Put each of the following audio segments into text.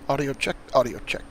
Audio check, audio check.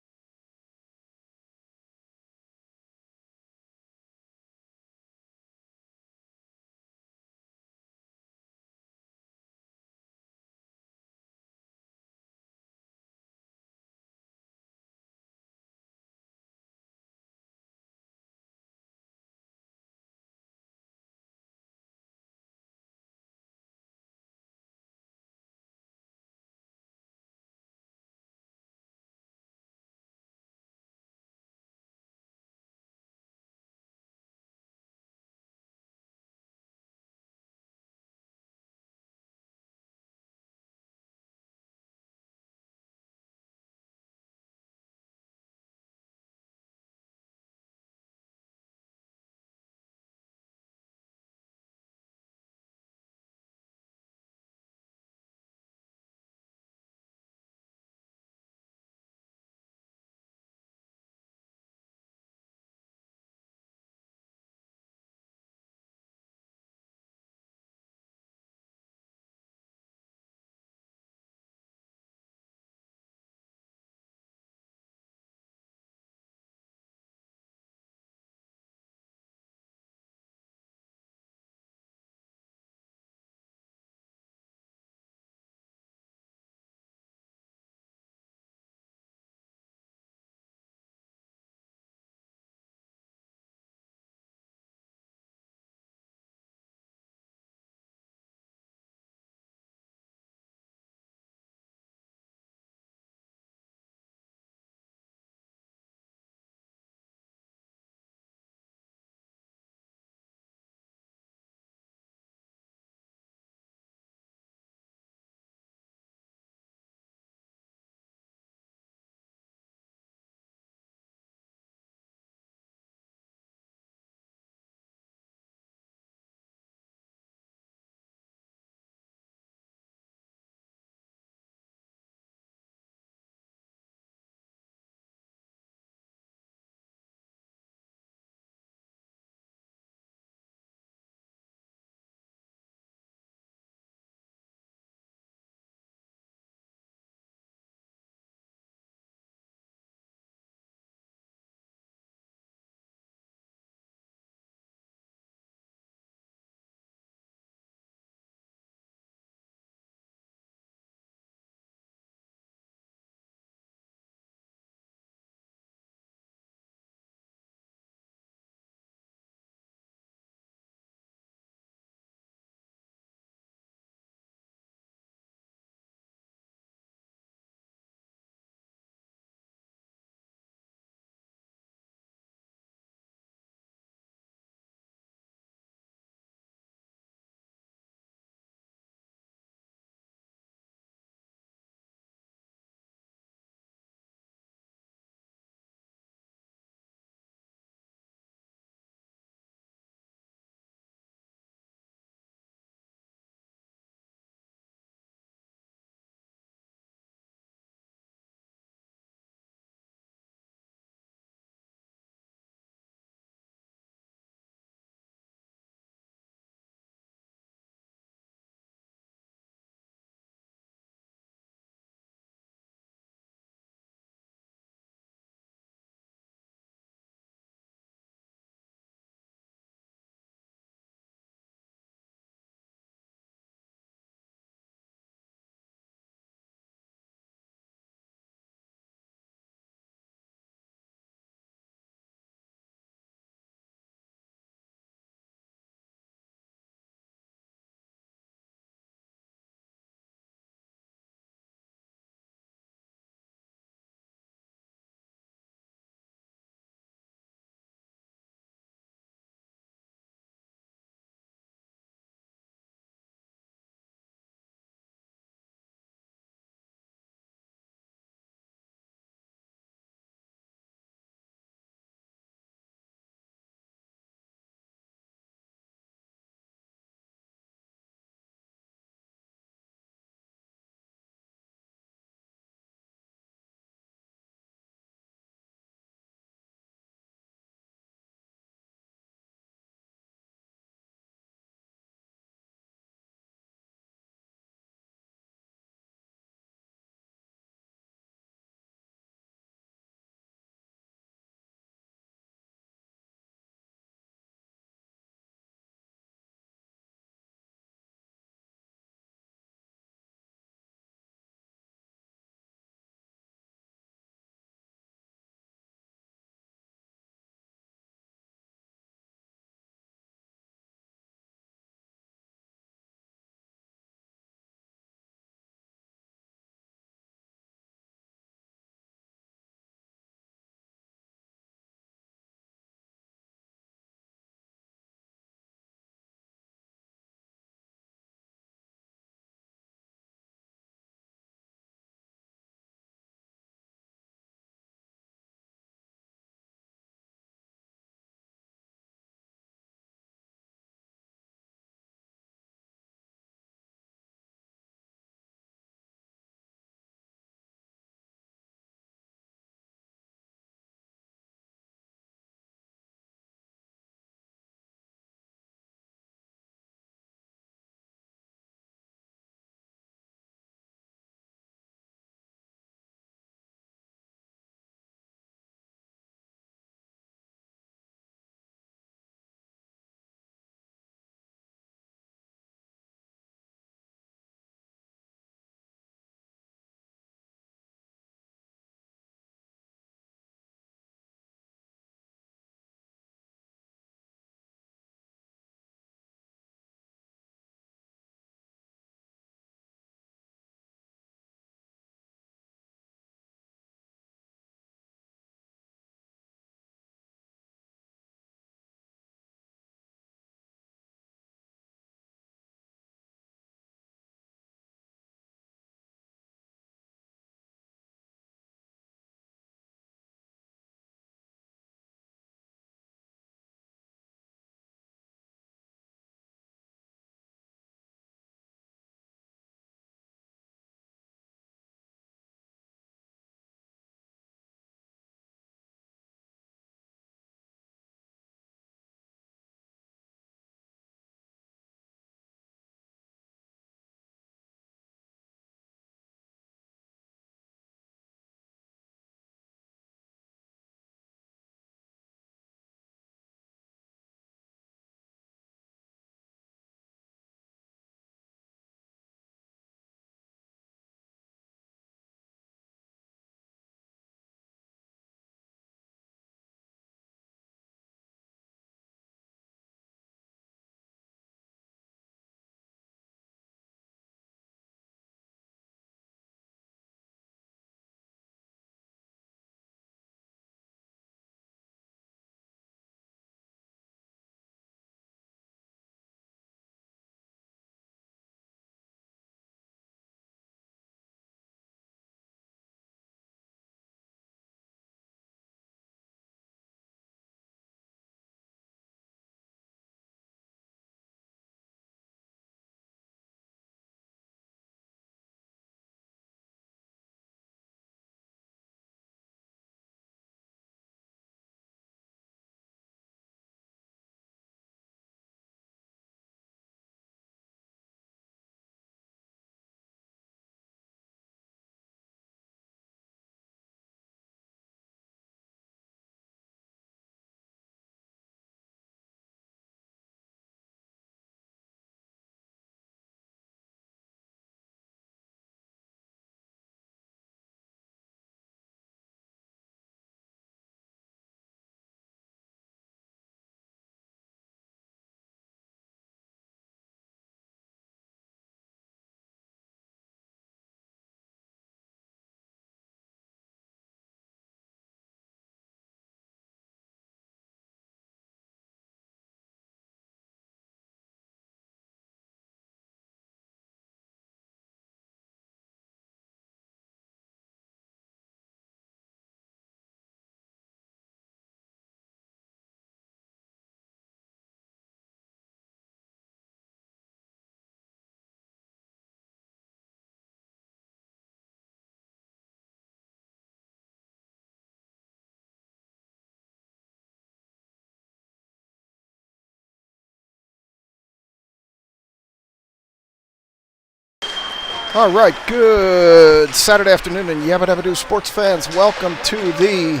All right, good Saturday afternoon, and Yabba Dabba Doo sports fans. Welcome to the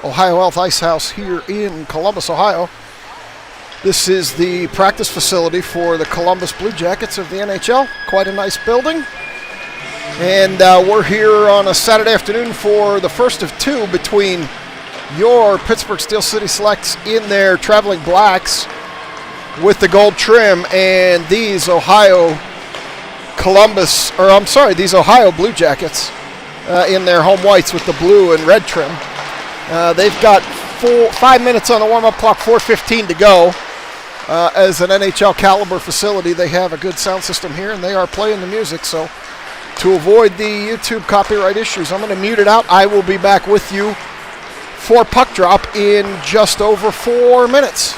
Ohio Health Ice House here in Columbus, Ohio. This is the practice facility for the Columbus Blue Jackets of the NHL. Quite a nice building. And we're here on a Saturday afternoon for the first of two between your Pittsburgh Steel City Selects in their traveling blacks with the gold trim and these Ohio Blue Jackets in their home whites with the blue and red trim. They've got 5 minutes on the warm-up clock, 4:15 to go. As an NHL caliber facility, they have a good sound system here, and they are playing the music. So to avoid the YouTube copyright issues, I'm going to mute it out. I will be back with you for puck drop in just over 4 minutes.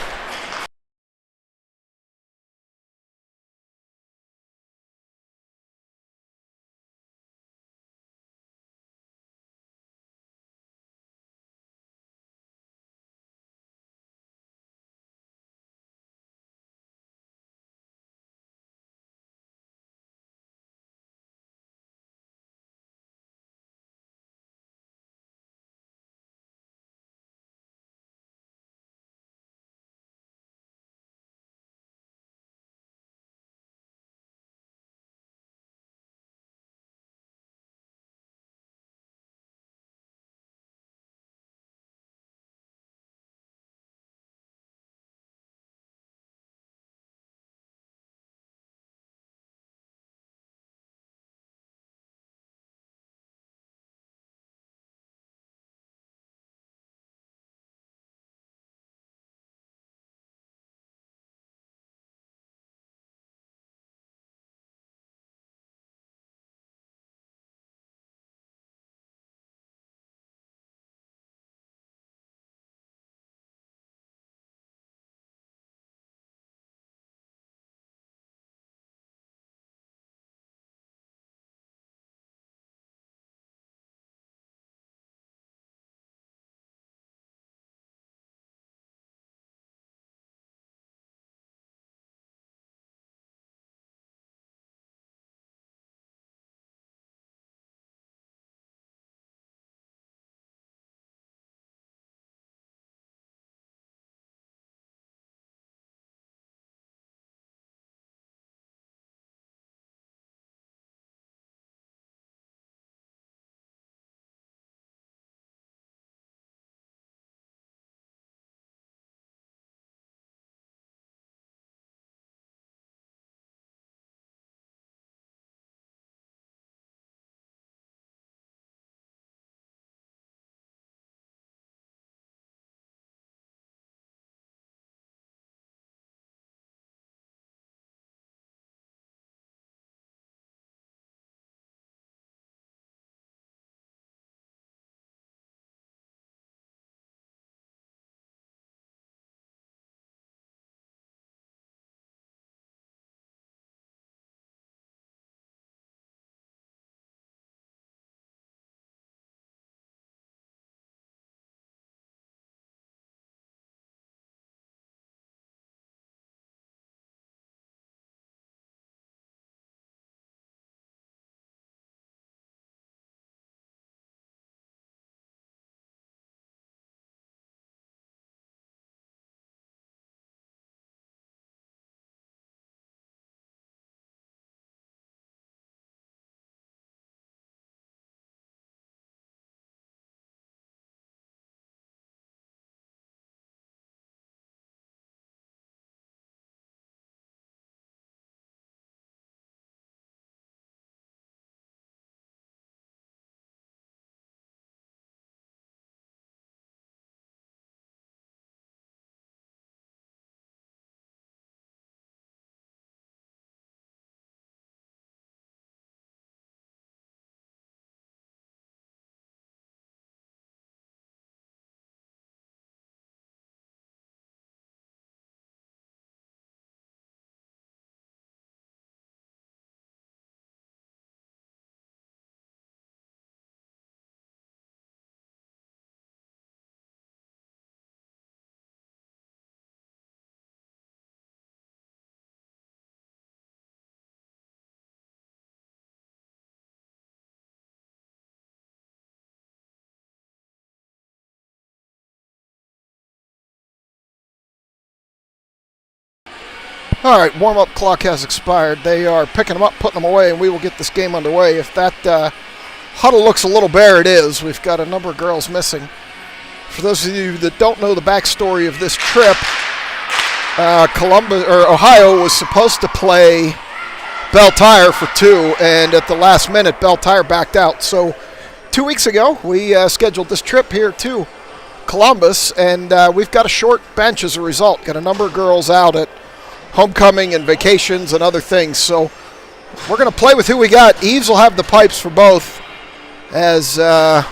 All right, warm-up clock has expired. They are picking them up, putting them away, and we will get this game underway. If that huddle looks a little bare, it is. We've got a number of girls missing. For those of you that don't know the backstory of this trip, Ohio was supposed to play Belle Tire for 2, and at the last minute, Belle Tire backed out. So 2 weeks ago, we scheduled this trip here to Columbus, and we've got a short bench as a result. Got a number of girls out at homecoming and vacations and other things. So we're going to play with who we got. Eves will have the pipes for both, as our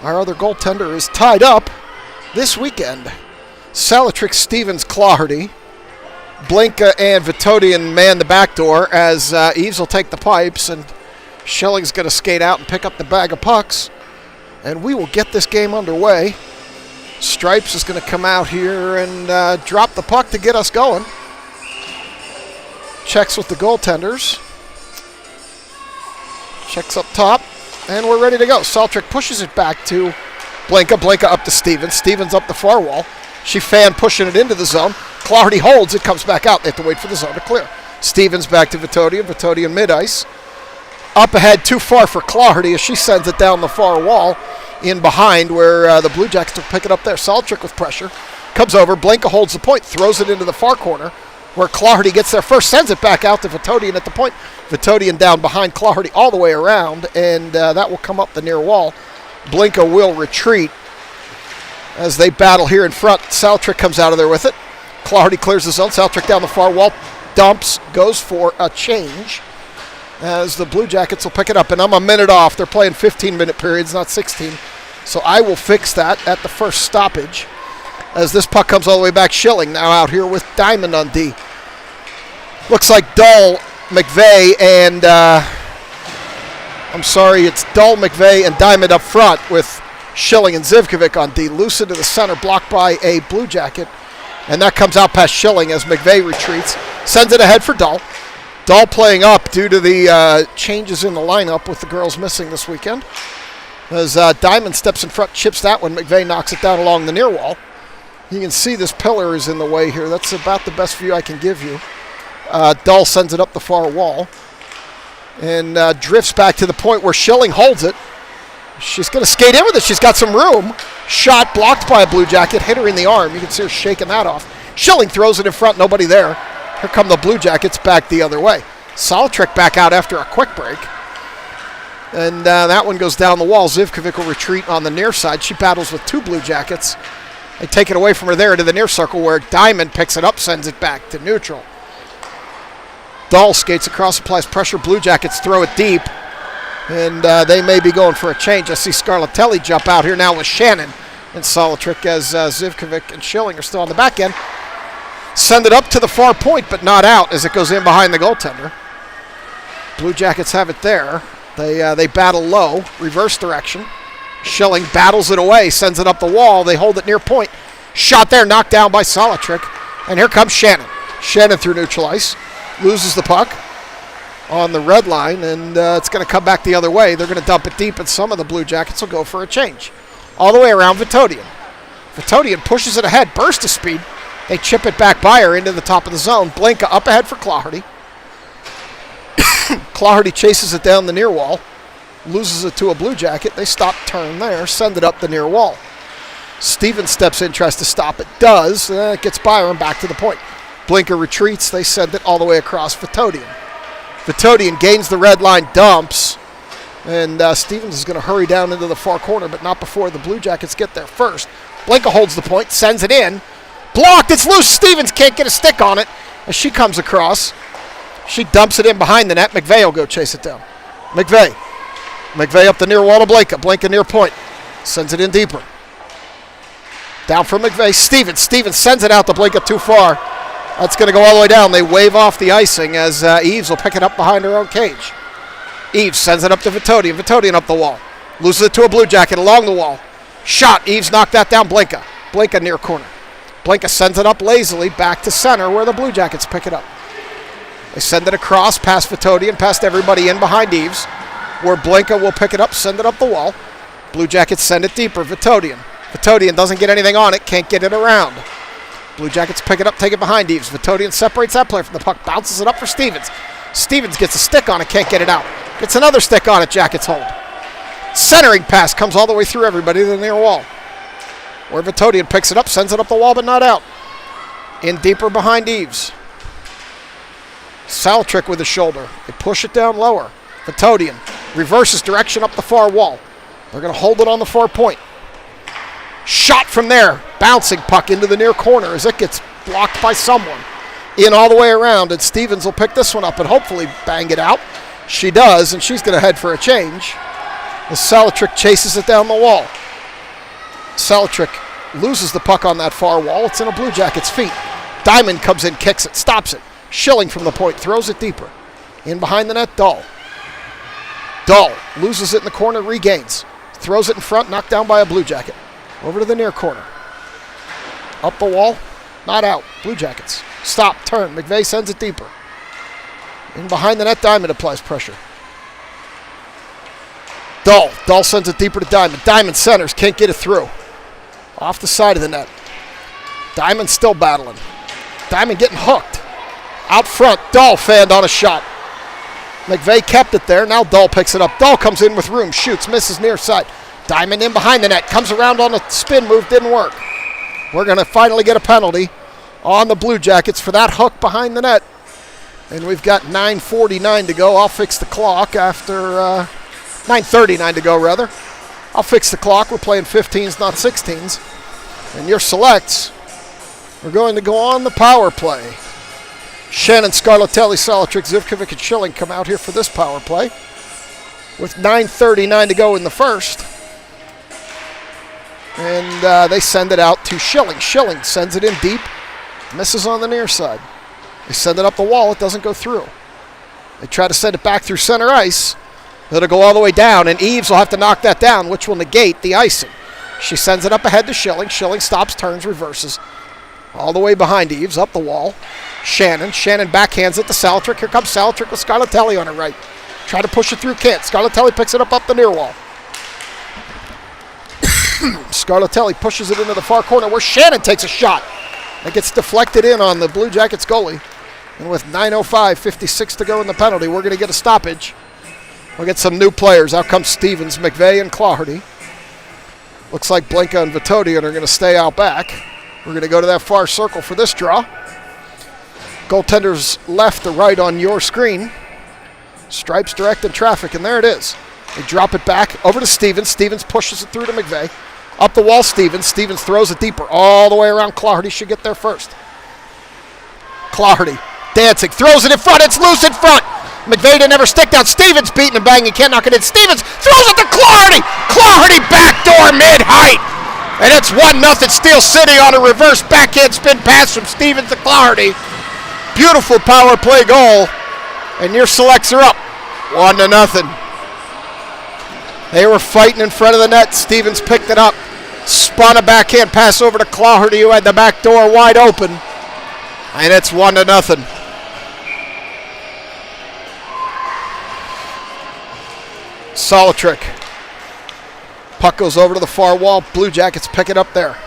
other goaltender is tied up this weekend. Salatrick, Stevens, Claherty, Blinka, and Vitodian man the back door, as Eves will take the pipes, and Schilling's going to skate out and pick up the bag of pucks. And we will get this game underway. Stripes is going to come out here and drop the puck to get us going. Checks with the goaltenders. Checks up top. And we're ready to go. Saltrick pushes it back to Blinka. Blinka up to Stevens. Stevens up the far wall. She fan pushing it into the zone. Claherty holds. It comes back out. They have to wait for the zone to clear. Stevens back to Vitodian. Vitodian mid-ice. Up ahead, too far for Claherty as she sends it down the far wall in behind where the Blue Jackets will pick it up there. Saltrick with pressure. Comes over. Blinka holds the point. Throws it into the far corner, where Claherty gets there first, sends it back out to Vitodian at the point. Vitodian down behind Claherty all the way around, and that will come up the near wall. Blinka will retreat as they battle here in front. Saltrick comes out of there with it. Claherty clears the zone. Saltrick down the far wall, dumps, goes for a change as the Blue Jackets will pick it up. And I'm a minute off. They're playing 15-minute periods, not 16. So I will fix that at the first stoppage. As this puck comes all the way back, Schilling now out here with Diamond on D. Looks like Dull, McVeigh, and it's Dull, McVeigh, and Diamond up front with Schilling and Zivkovic on D. Loose into the center, blocked by a Blue Jacket. And that comes out past Schilling as McVeigh retreats. Sends it ahead for Dull. Dull playing up due to the changes in the lineup with the girls missing this weekend. As Diamond steps in front, chips that one. McVeigh knocks it down along the near wall. You can see this pillar is in the way here. That's about the best view I can give you. Dull sends it up the far wall and drifts back to the point where Schilling holds it. She's going to skate in with it. She's got some room. Shot blocked by a Blue Jacket. Hit her in the arm. You can see her shaking that off. Schilling throws it in front. Nobody there. Here come the Blue Jackets back the other way. Saltrick back out after a quick break. And that one goes down the wall. Zivkovic will retreat on the near side. She battles with 2 Blue Jackets. They take it away from her there into the near circle where Diamond picks it up, sends it back to neutral. Dull skates across, applies pressure. Blue Jackets throw it deep, and they may be going for a change. I see Scarlatelli jump out here now with Shannon and Salatrick as Zivkovic and Schilling are still on the back end. Send it up to the far point, but not out as it goes in behind the goaltender. Blue Jackets have it there. They battle low, reverse direction. Schilling battles it away, sends it up the wall. They hold it near point. Shot there, knocked down by Salatrick. And here comes Shannon. Shannon through neutral ice. Loses the puck on the red line, and it's going to come back the other way. They're going to dump it deep, and some of the Blue Jackets will go for a change. All the way around Vitodian. Vitodian pushes it ahead, burst of speed. They chip it back by her into the top of the zone. Blinka up ahead for Claherty. Claherty chases it down the near wall. Loses it to a Blue Jacket. They stop, turn there, send it up the near wall. Stevens steps in, tries to stop it. Does. It gets by her and back to the point. Blinker retreats. They send it all the way across Vitodian. Vitodian gains the red line, dumps. And Stevens is going to hurry down into the far corner, but not before the Blue Jackets get there first. Blinka holds the point, sends it in. Blocked. It's loose. Stevens can't get a stick on it as she comes across. She dumps it in behind the net. McVeigh will go chase it down. McVeigh up the near wall to Blinka. Blinka near point. Sends it in deeper. Down from McVeigh. Stevens sends it out to Blinka too far. That's going to go all the way down. They wave off the icing as Eves will pick it up behind her own cage. Eves sends it up to Vitodian. Vitodian up the wall. Loses it to a Blue Jacket along the wall. Shot. Eves knocked that down. Blinka near corner. Blinka sends it up lazily back to center where the Blue Jackets pick it up. They send it across past Vitodian, past everybody in behind Eves, where Blinka will pick it up, send it up the wall. Blue Jackets send it deeper. Vitodian doesn't get anything on it, can't get it around. Blue Jackets pick it up, take it behind Eves. Vitodian separates that player from the puck, bounces it up for Stevens. Stevens gets a stick on it, can't get it out. Gets another stick on it, Jackets hold. Centering pass comes all the way through everybody to the near wall. Where Vitodian picks it up, sends it up the wall, but not out. In deeper behind Eves. Salatrick with the shoulder. They push it down lower. Vitodian reverses direction up the far wall. They're going to hold it on the far point. Shot from there. Bouncing puck into the near corner as it gets blocked by someone. In all the way around, and Stevens will pick this one up and hopefully bang it out. She does, and she's going to head for a change. As Salatrick chases it down the wall. Salatrick loses the puck on that far wall. It's in a Blue Jacket's feet. Diamond comes in, kicks it, stops it. Schilling from the point, throws it deeper. In behind the net, Dahl. Dahl loses it in the corner, regains. Throws it in front, knocked down by a Blue Jacket. Over to the near corner. Up the wall, not out. Blue Jackets. Stop, turn. McVeigh sends it deeper. In behind the net, Diamond applies pressure. Dahl sends it deeper to Diamond. Diamond centers, can't get it through. Off the side of the net. Diamond still battling. Diamond getting hooked. Out front, Dahl fanned on a shot. McVeigh kept it there. Now Dahl picks it up. Dahl comes in with room, shoots, misses near side. Diamond in behind the net, comes around on a spin move, didn't work. We're going to finally get a penalty on the Blue Jackets for that hook behind the net. And we've got 9:49 to go. I'll fix the clock after 9:39 to go, rather. I'll fix the clock. We're playing 15s, not 16s. And your selects are going to go on the power play. Shannon, Scarlatelli, Salatrick, Zivkovic, and Schilling come out here for this power play. With 9:39 to go in the first. And they send it out to Schilling. Schilling sends it in deep. Misses on the near side. They send it up the wall. It doesn't go through. They try to send it back through center ice. It'll go all the way down, and Eves will have to knock that down, which will negate the icing. She sends it up ahead to Schilling. Schilling stops, turns, reverses. All the way behind Eves, up the wall. Shannon backhands it to Salatrick. Here comes Salatrick with Scarlatelli on her right. Try to push it through, can't. Scarlatelli picks it up the near wall. Scarlatelli pushes it into the far corner where Shannon takes a shot. It gets deflected in on the Blue Jackets goalie. And with 9:05:56 to go in the penalty, we're going to get a stoppage. We'll get some new players. Out comes Stevens, McVeigh, and Claherty. Looks like Blinka and Vitodian are going to stay out back. We're going to go to that far circle for this draw. Goaltenders left to right on your screen. Stripes directing traffic, and there it is. They drop it back over to Stevens. Stevens pushes it through to McVeigh. Up the wall, Stevens. Stevens throws it deeper all the way around. Claherty should get there first. Claherty dancing, throws it in front. It's loose in front. McVeigh didn't ever stick down. Stevens beating and banging, can't knock it in. Stevens throws it to Claherty. Claherty backdoor mid-height. And it's 1-0 Steel City on a reverse backhand spin pass from Stevens to Claherty. Beautiful power play goal. And your selects are up 1-0. They were fighting in front of the net. Stevens picked it up. Spun a backhand pass over to Claherty, who had the back door wide open. And it's 1-0. Salatrick. Puck goes over to the far wall. Blue Jackets pick it up there.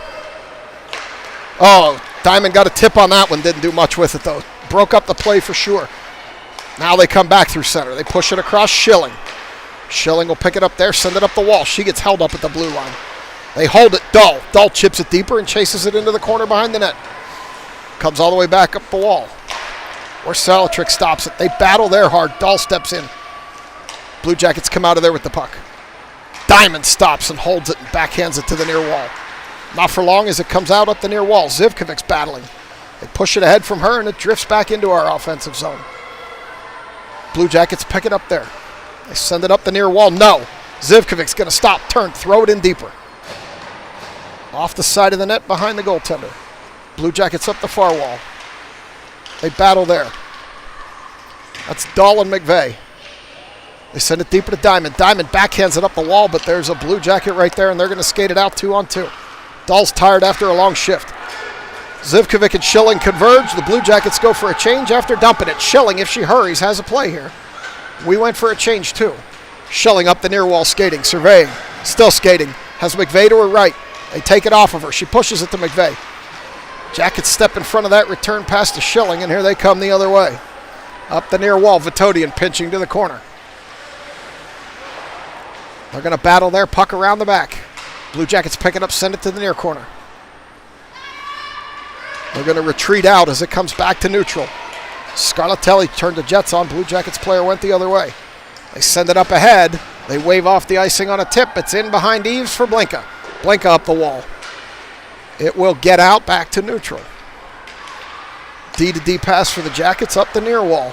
Oh, Diamond got a tip on that one. Didn't do much with it, though. Broke up the play for sure. Now they come back through center. They push it across Schilling. Schilling will pick it up there, send it up the wall. She gets held up at the blue line. They hold it. Dahl. Dahl chips it deeper and chases it into the corner behind the net. Comes all the way back up the wall. Where Salatrick stops it. They battle there hard. Dahl steps in. Blue Jackets come out of there with the puck. Diamond stops and holds it and backhands it to the near wall. Not for long as it comes out up the near wall. Zivkovic's battling. They push it ahead from her and it drifts back into our offensive zone. Blue Jackets pick it up there. They send it up the near wall. No. Zivkovic's going to stop, turn, throw it in deeper. Off the side of the net behind the goaltender. Blue Jackets up the far wall. They battle there. That's Dahl and McVeigh. They send it deeper to Diamond. Diamond backhands it up the wall, but there's a Blue Jacket right there, and they're going to skate it out 2-on-2. Dahl's tired after a long shift. Zivkovic and Schilling converge. The Blue Jackets go for a change after dumping it. Schilling, if she hurries, has a play here. We went for a change, too. Schilling up the near wall, skating, surveying. Still skating. Has McVeigh to her right. They take it off of her. She pushes it to McVeigh. Jackets step in front of that return pass to Schilling, and here they come the other way. Up the near wall, Vitodian pinching to the corner. They're going to battle there, puck around the back. Blue Jackets pick it up, send it to the near corner. They're going to retreat out as it comes back to neutral. Scarlatelli turned the Jets on. Blue Jackets player went the other way. They send it up ahead. They wave off the icing on a tip. It's in behind Eves for Blinka. Blinka up the wall. It will get out back to neutral. D-to-D pass for the Jackets up the near wall.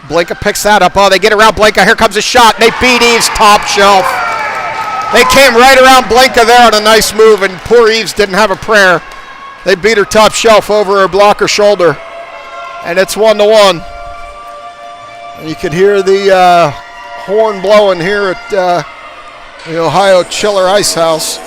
Blinka picks that up. Oh, they get around Blinka. Here comes a shot. They beat Eves top shelf. They came right around Blinka there on a nice move, and poor Eves didn't have a prayer. They beat her top shelf over her blocker shoulder, and it's 1-1. And you can hear the horn blowing here at the Ohio Chiller Ice House.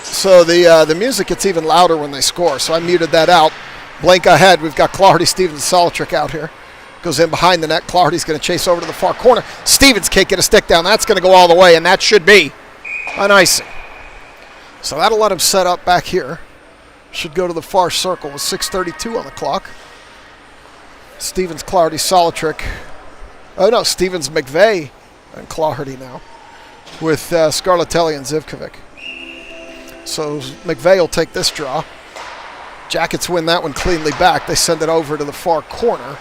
So the music gets even louder when they score, so I muted that out. Blinka ahead. We've got Clardy, Stevens, Solitrick out here. Goes in behind the net. Clardy's going to chase over to the far corner. Stevens can't get a stick down. That's going to go all the way, and that should be an icing. So that'll let him set up back here. Should go to the far circle with 6:32 on the clock. Stevens, Clardy, Solitrick. Oh, no, Stevens, McVeigh, and Clardy now with Scarlatelli and Zivkovic. So McVeigh will take this draw. Jackets win that one cleanly back. They send it over to the far corner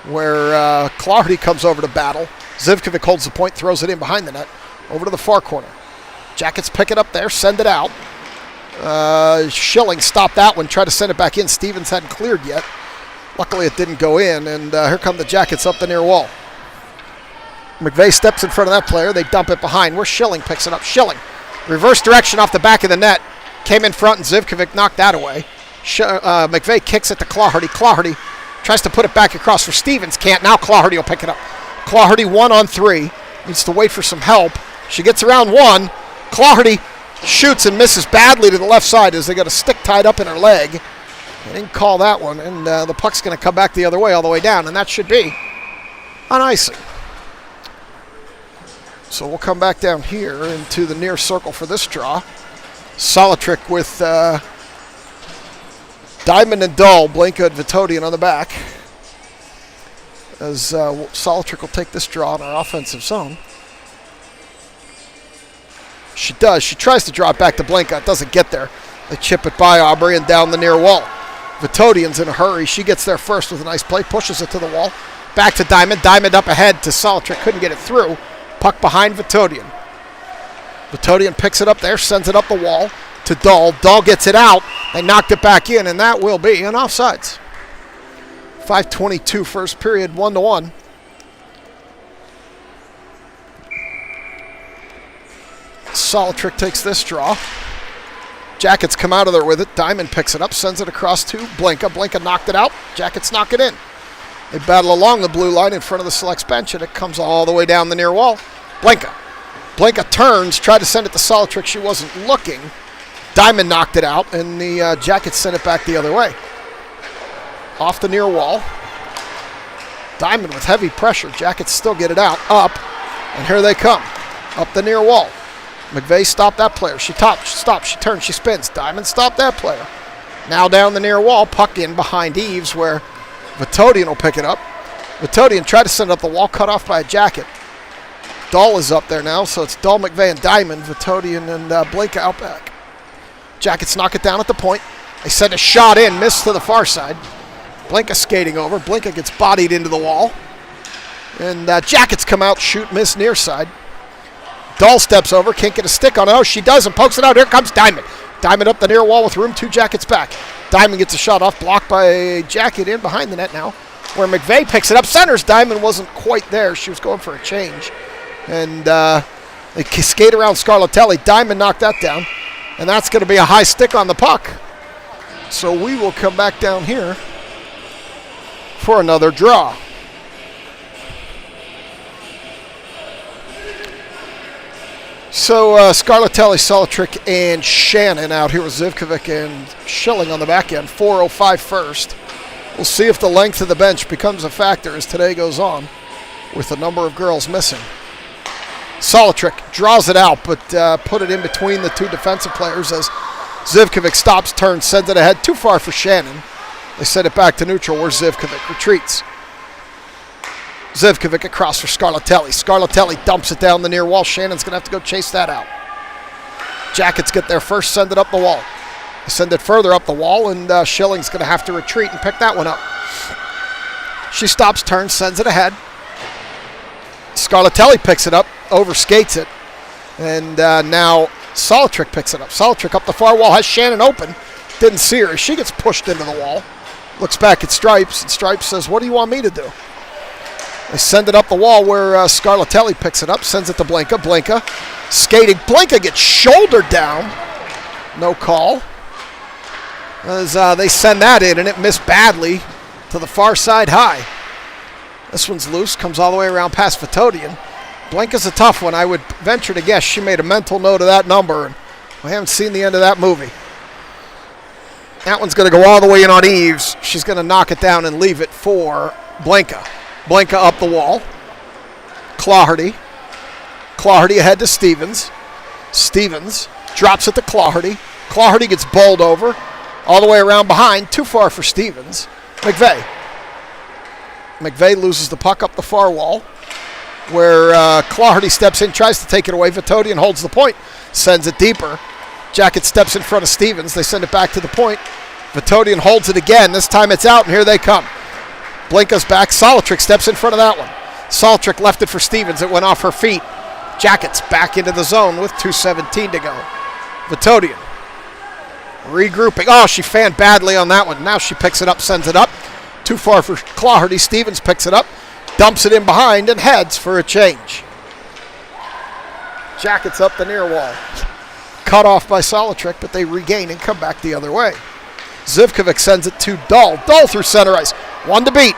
where Clardy comes over to battle. Zivkovic holds the point, throws it in behind the net, over to the far corner. Jackets pick it up there, send it out. Schilling stopped that one, tried to send it back in. Stevens hadn't cleared yet. Luckily it didn't go in, and here come the Jackets up the near wall. McVeigh steps in front of that player. They dump it behind. Where Schilling picks it up. Schilling, reverse direction off the back of the net. Came in front, and Zivkovic knocked that away. McVeigh kicks it to Clardy. Clardy tries to put it back across for Stevens. Can't. Now Clardy will pick it up. Clardy 1-on-3. Needs to wait for some help. She gets around one. Clardy shoots and misses badly to the left side as they got a stick tied up in her leg. They didn't call that one, and the puck's going to come back the other way all the way down, and that should be an icing. So we'll come back down here into the near circle for this draw. Solitrick with Diamond and Dull, Blinka and Vitodian on the back. As Solitrick will take this draw in our offensive zone. She does. She tries to draw it back to Blinka. It doesn't get there. They chip it by Aubrey and down the near wall. Vitodian's in a hurry. She gets there first with a nice play, pushes it to the wall. Back to Diamond. Diamond up ahead to Solitrick. Couldn't get it through. Puck behind Vitodian. Vitodian picks it up there, sends it up the wall to Dahl. Dahl gets it out. They knocked it back in, and that will be an offsides. 5:22 first period, 1-1. Solitrick takes this draw. Jackets come out of there with it. Diamond picks it up, sends it across to Blinka. Blinka knocked it out. Jackets knock it in. They battle along the blue line in front of the selects bench, and it comes all the way down the near wall. Blinka. Blinka turns, tried to send it to Solitrick. She wasn't looking. Diamond knocked it out, and the Jackets sent it back the other way. Off the near wall. Diamond with heavy pressure. Jackets still get it out. Up, and here they come. Up the near wall. McVeigh stopped that player. She stops, she turns, she spins. Diamond stopped that player. Now down the near wall, puck in behind Eves where Vitodian will pick it up. Vitodian tried to send it up the wall, cut off by a Jacket. Dahl is up there now, so it's Dahl, McVeigh, and Diamond. Vitodian and Blinka out back. Jackets knock it down at the point. They send a shot in, missed to the far side. Blinka skating over. Blinka gets bodied into the wall. And Jackets come out, shoot, miss near side. Dahl steps over, can't get a stick on it. Oh, she does, and pokes it out. Here comes Diamond. Diamond up the near wall with room, two Jackets back. Diamond gets a shot off, blocked by a Jacket in behind the net now, where McVeigh picks it up. Centers. Diamond wasn't quite there. She was going for a change. And they skate around Scarlatelli. Diamond knocked that down, and that's going to be a high stick on the puck. So we will come back down here for another draw. So Scarlatelli, Solitrick, and Shannon out here with Zivkovic and Schilling on the back end. 4:05 first. We'll see if the length of the bench becomes a factor as today goes on, with a number of girls missing. Solitrick draws it out, but put it in between the two defensive players as Zivkovic stops, turns, sends it ahead. Too far for Shannon. They send it back to neutral where Zivkovic retreats. Zivkovic across for Scarlatelli. Scarlatelli dumps it down the near wall. Shannon's going to have to go chase that out. Jackets get there first, send it up the wall. They send it further up the wall, and Schilling's going to have to retreat and pick that one up. She stops, turns, sends it ahead. Scarlatelli picks it up, overskates it, and now Solitrick picks it up. Solitrick up the far wall, has Shannon open. Didn't see her. She gets pushed into the wall. Looks back at Stripes, and Stripes says, "What do you want me to do?" They send it up the wall where Scarlatelli picks it up, sends it to Blanca. Blanca skating. Blanca gets shouldered down. No call. As they send that in, and it missed badly to the far side high. This one's loose, comes all the way around past Vitodian. Blanca's a tough one. I would venture to guess she made a mental note of that number, and we haven't seen the end of that movie. That one's going to go all the way in on Eves. She's going to knock it down and leave it for Blanca. Blanca up the wall. Clawherty. Clawherty ahead to Stevens. Stevens drops it to Clawherty. Clawherty gets bowled over. All the way around behind. Too far for Stevens. McVeigh. McVeigh loses the puck up the far wall where Clawherty steps in, tries to take it away. Vitodian holds the point. Sends it deeper. Jacket steps in front of Stevens. They send it back to the point. Vitodian holds it again. This time it's out, and here they come. Blanca's back. Solitrick steps in front of that one. Solitrick left it for Stevens. It went off her feet. Jackets back into the zone with 2:17 to go. Vitodian regrouping. Oh, she fanned badly on that one. Now she picks it up, sends it up. Too far for Clawherty. Stevens picks it up, dumps it in behind, and heads for a change. Jackets up the near wall. Cut off by Solitrick, but they regain and come back the other way. Zivkovic sends it to Dull. Dull through center ice. One to beat.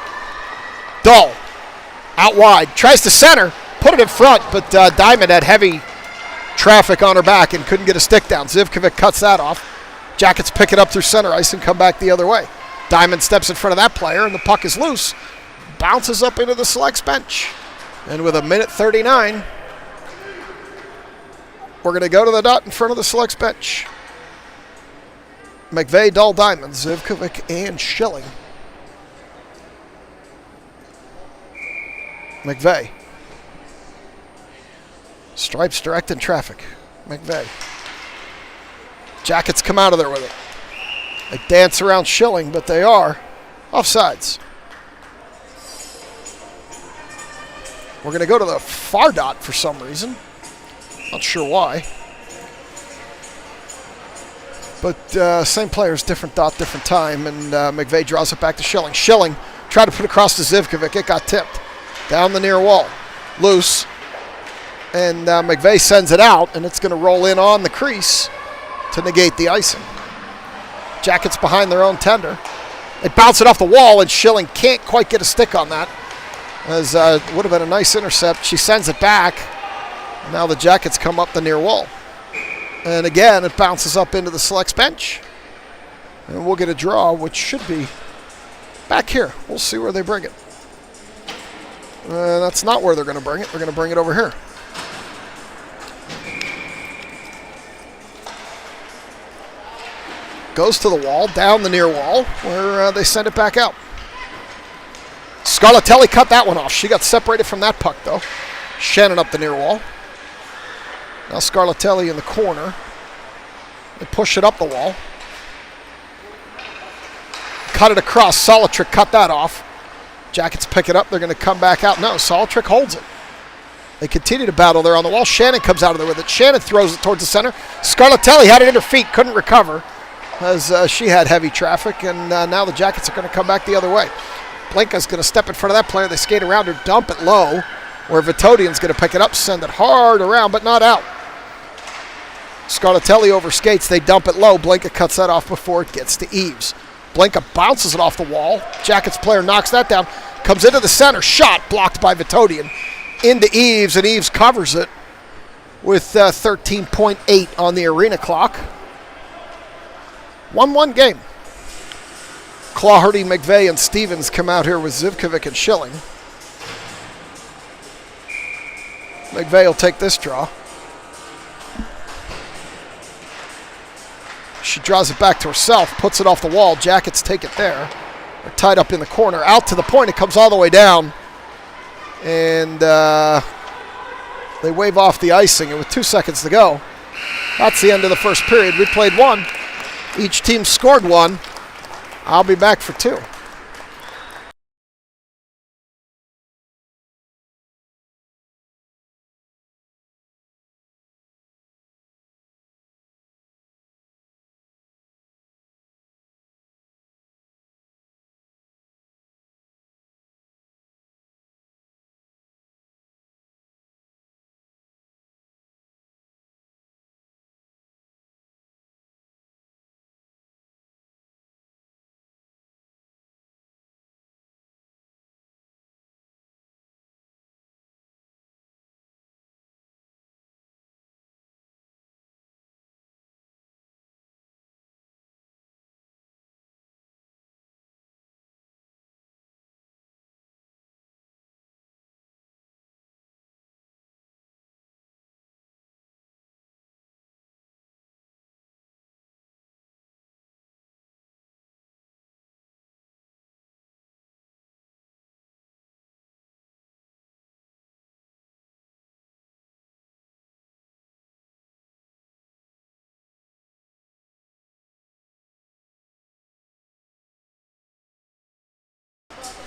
Dull. Out wide. Tries to center. Put it in front, but Diamond had heavy traffic on her back and couldn't get a stick down. Zivkovic cuts that off. Jackets pick it up through center ice and come back the other way. Diamond steps in front of that player, and the puck is loose. Bounces up into the selects bench. And with 1:39, we're going to go to the dot in front of the selects bench. McVeigh, Dull, Diamond, Zivkovic, and Schilling. McVeigh. Stripes directing traffic. McVeigh. Jackets come out of there with it. They dance around Schilling, but they are offsides. We're going to go to the far dot for some reason. Not sure why. But same players, different dot, different time. And McVeigh draws it back to Schilling. Schilling tried to put it across to Zivkovic. It got tipped. Down the near wall. Loose. And McVeigh sends it out, and it's going to roll in on the crease to negate the icing. Jackets behind their own tender. They bounce it off the wall, and Schilling can't quite get a stick on that. As it would have been a nice intercept. She sends it back. Now the Jackets come up the near wall. And again, it bounces up into the selects bench. And we'll get a draw, which should be back here. We'll see where they bring it. That's not where they're going to bring it. They're going to bring it over here. Goes to the wall, down the near wall, where they send it back out. Scarlatelli cut that one off. She got separated from that puck, though. Shannon up the near wall. Now Scarlatelli in the corner. They push it up the wall. Cut it across. Solitrick cut that off. Jackets pick it up. They're going to come back out. No, Solitrick holds it. They continue to battle there on the wall. Shannon comes out of there with it. Shannon throws it towards the center. Scarlatelli had it in her feet. Couldn't recover as she had heavy traffic. And now the Jackets are going to come back the other way. Blanca's going to step in front of that player. They skate around her, dump it low, where Vitodian's going to pick it up, send it hard around, but not out. Scarlatelli overskates. They dump it low. Blanca cuts that off before it gets to Eves. Blanca bounces it off the wall. Jackets player knocks that down. Comes into the center. Shot blocked by Vitodian. Into Eves, and Eves covers it with 13.8 on the arena clock. 1-1 game. Clawhardy, McVeigh, and Stevens come out here with Zivkovic and Schilling. McVeigh will take this draw. She draws it back to herself, puts it off the wall. Jackets take it there. They're tied up in the corner. Out to the point. It comes all the way down. And they wave off the icing. And with 2 seconds to go, that's the end of the first period. We played one. Each team scored one. I'll be back for two.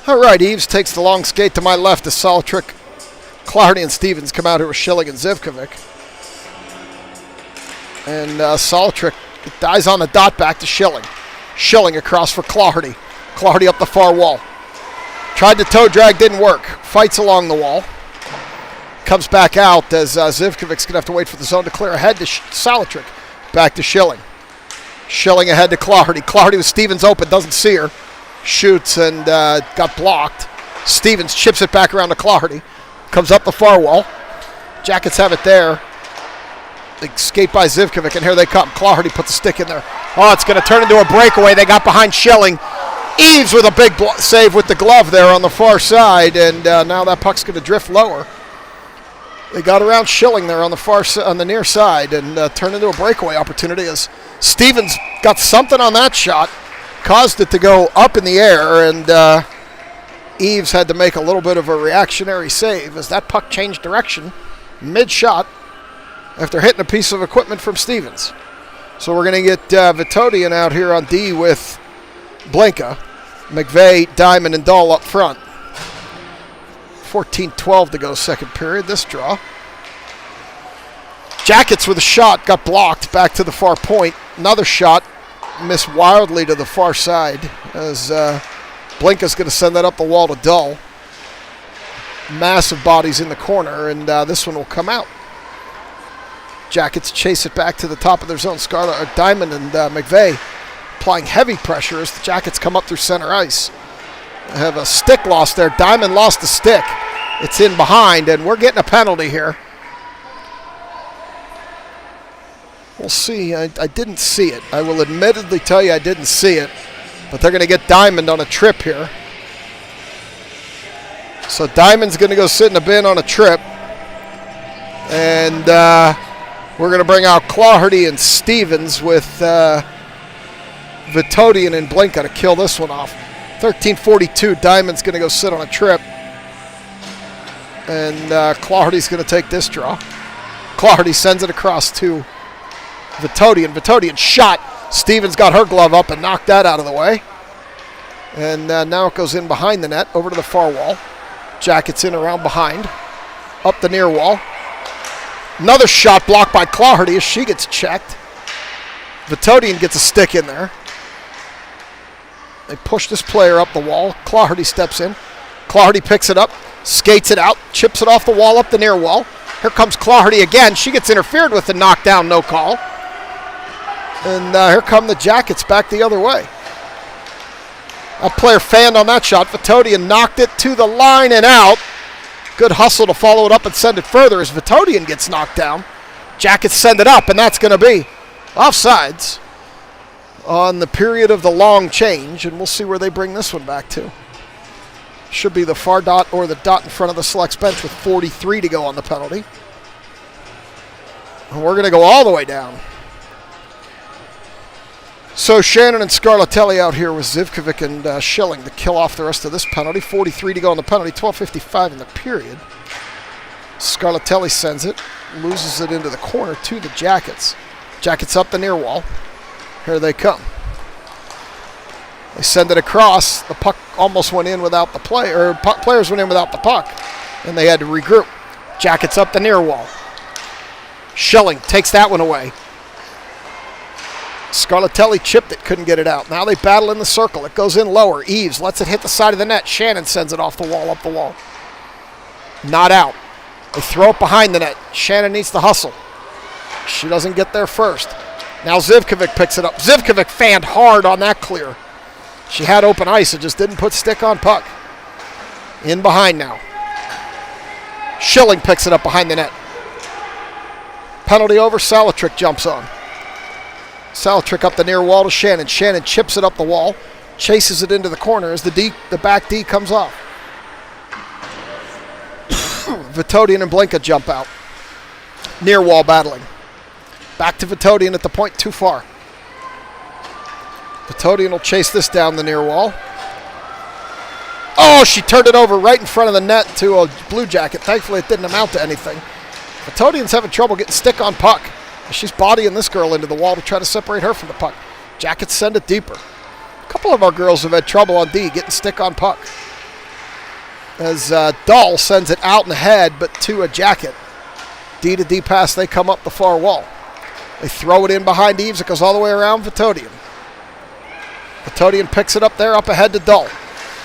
All right, Eves takes the long skate to my left as Soltrick, Clawhardy, and Stevens come out here with Schilling and Zivkovic. And Soltrick dies on the dot back to Schilling. Schilling across for Clawhardy. Clawhardy up the far wall. Tried to toe drag, didn't work. Fights along the wall. Comes back out as Zivkovic's going to have to wait for the zone to clear ahead to Soltrick. Back to Schilling. Schilling ahead to Clawhardy. Clawhardy with Stevens open, doesn't see her. Shoots and got blocked. Stevens chips it back around to Clawhardy. Comes up the far wall. Jackets have it there. They skate by Zivkovic, and here they come. Clawhardy puts a stick in there. Oh, it's going to turn into a breakaway. They got behind Schilling. Eves with a big save with the glove there on the far side, and now that puck's going to drift lower. They got around Schilling there on the near side and turned into a breakaway opportunity as Stevens got something on that shot. Caused it to go up in the air, and Eves had to make a little bit of a reactionary save as that puck changed direction mid-shot after hitting a piece of equipment from Stevens. So we're going to get Vitodian out here on D with Blinka, McVeigh, Diamond, and Dahl up front. 14-12 to go second period, this draw. Jackets with a shot, got blocked back to the far point. Another shot. Missed wildly to the far side as Blinka's going to send that up the wall to Dull. Massive bodies in the corner, and this one will come out. Jackets chase it back to the top of their zone. Diamond and McVeigh applying heavy pressure as the Jackets come up through center ice. They have a stick loss there. Diamond lost the stick. It's in behind, and we're getting a penalty here. We'll see. I didn't see it. I will admittedly tell you I didn't see it. But they're going to get Diamond on a trip here. So Diamond's going to go sit in the bin on a trip. And we're going to bring out Clawhardy and Stevens with Vitodian and Blinka to kill this one off. 13:42. Diamond's going to go sit on a trip. And Clawhardy's going to take this draw. Clawhardy sends it across to Vitodian. Vitodian shot. Stevens got her glove up and knocked that out of the way. And now it goes in behind the net, over to the far wall. Jackets in around behind. Up the near wall. Another shot blocked by Clawhardy as she gets checked. Vitodian gets a stick in there. They push this player up the wall. Clawhardy steps in. Clawhardy picks it up, skates it out, chips it off the wall, up the near wall. Here comes Clawhardy again. She gets interfered with the knockdown, no call. And here come the Jackets back the other way. A player fanned on that shot. Vitodian knocked it to the line and out. Good hustle to follow it up and send it further as Vitodian gets knocked down. Jackets send it up, and that's going to be offsides. on the period of the long change, and we'll see where they bring this one back to. Should be the far dot or the dot in front of the selects bench with 43 to go on the penalty. And we're going to go all the way down. So Shannon and Scarlatelli out here with Zivkovic and Schilling to kill off the rest of this penalty. 43 to go on the penalty, 12:55 in the period. Scarlatelli sends it, loses it into the corner to the Jackets. Jackets up the near wall. Here they come. They send it across. The puck almost went in without the play, or players went in without the puck, and they had to regroup. Jackets up the near wall. Schilling takes that one away. Scarlatelli chipped it, couldn't get it out. Now they battle in the circle. It goes in lower. Eves lets it hit the side of the net. Shannon sends it off the wall, up the wall. Not out. They throw it behind the net. Shannon needs to hustle. She doesn't get there first. Now Zivkovic picks it up. Zivkovic fanned hard on that clear. She had open ice. It just didn't put stick on puck. In behind now. Schilling picks it up behind the net. Penalty over. Salatrick jumps on. Salatrick up the near wall to Shannon. Shannon chips it up the wall. Chases it into the corner as the back D comes off. Vitodian and Blinka jump out. Near wall battling. Back to Vitodian at the point, too far. Vitodian will chase this down the near wall. Oh, she turned it over right in front of the net to a Blue Jacket. Thankfully, it didn't amount to anything. Vitodian's having trouble getting stick on puck. She's bodying this girl into the wall to try to separate her from the puck. Jackets send it deeper. A couple of our girls have had trouble on D getting stick on puck. As Dahl sends it out in the head, but to a Jacket. D to D pass, they come up the far wall. They throw it in behind Eves. It goes all the way around Vitodian. Vitodian picks it up there, up ahead to Dahl.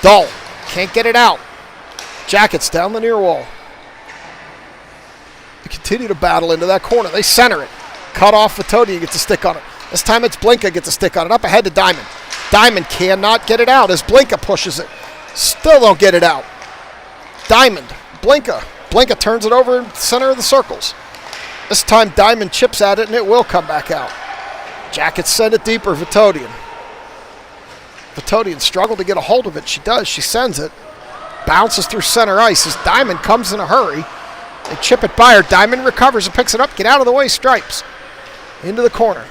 Dahl can't get it out. Jackets down the near wall. They continue to battle into that corner. They center it. Cut off Vitodian, gets a stick on it. This time it's Blinka gets a stick on it. Up ahead to Diamond. Diamond cannot get it out as Blinka pushes it. Still don't get it out. Diamond. Blinka. Blinka turns it over in the center of the circles. This time Diamond chips at it and it will come back out. Jackets send it deeper. Vitodian. Vitodian struggled to get a hold of it. She does. She sends it. Bounces through center ice as Diamond comes in a hurry. They chip it by her. Diamond recovers and picks it up. Get out of the way, Stripes. Into the corner.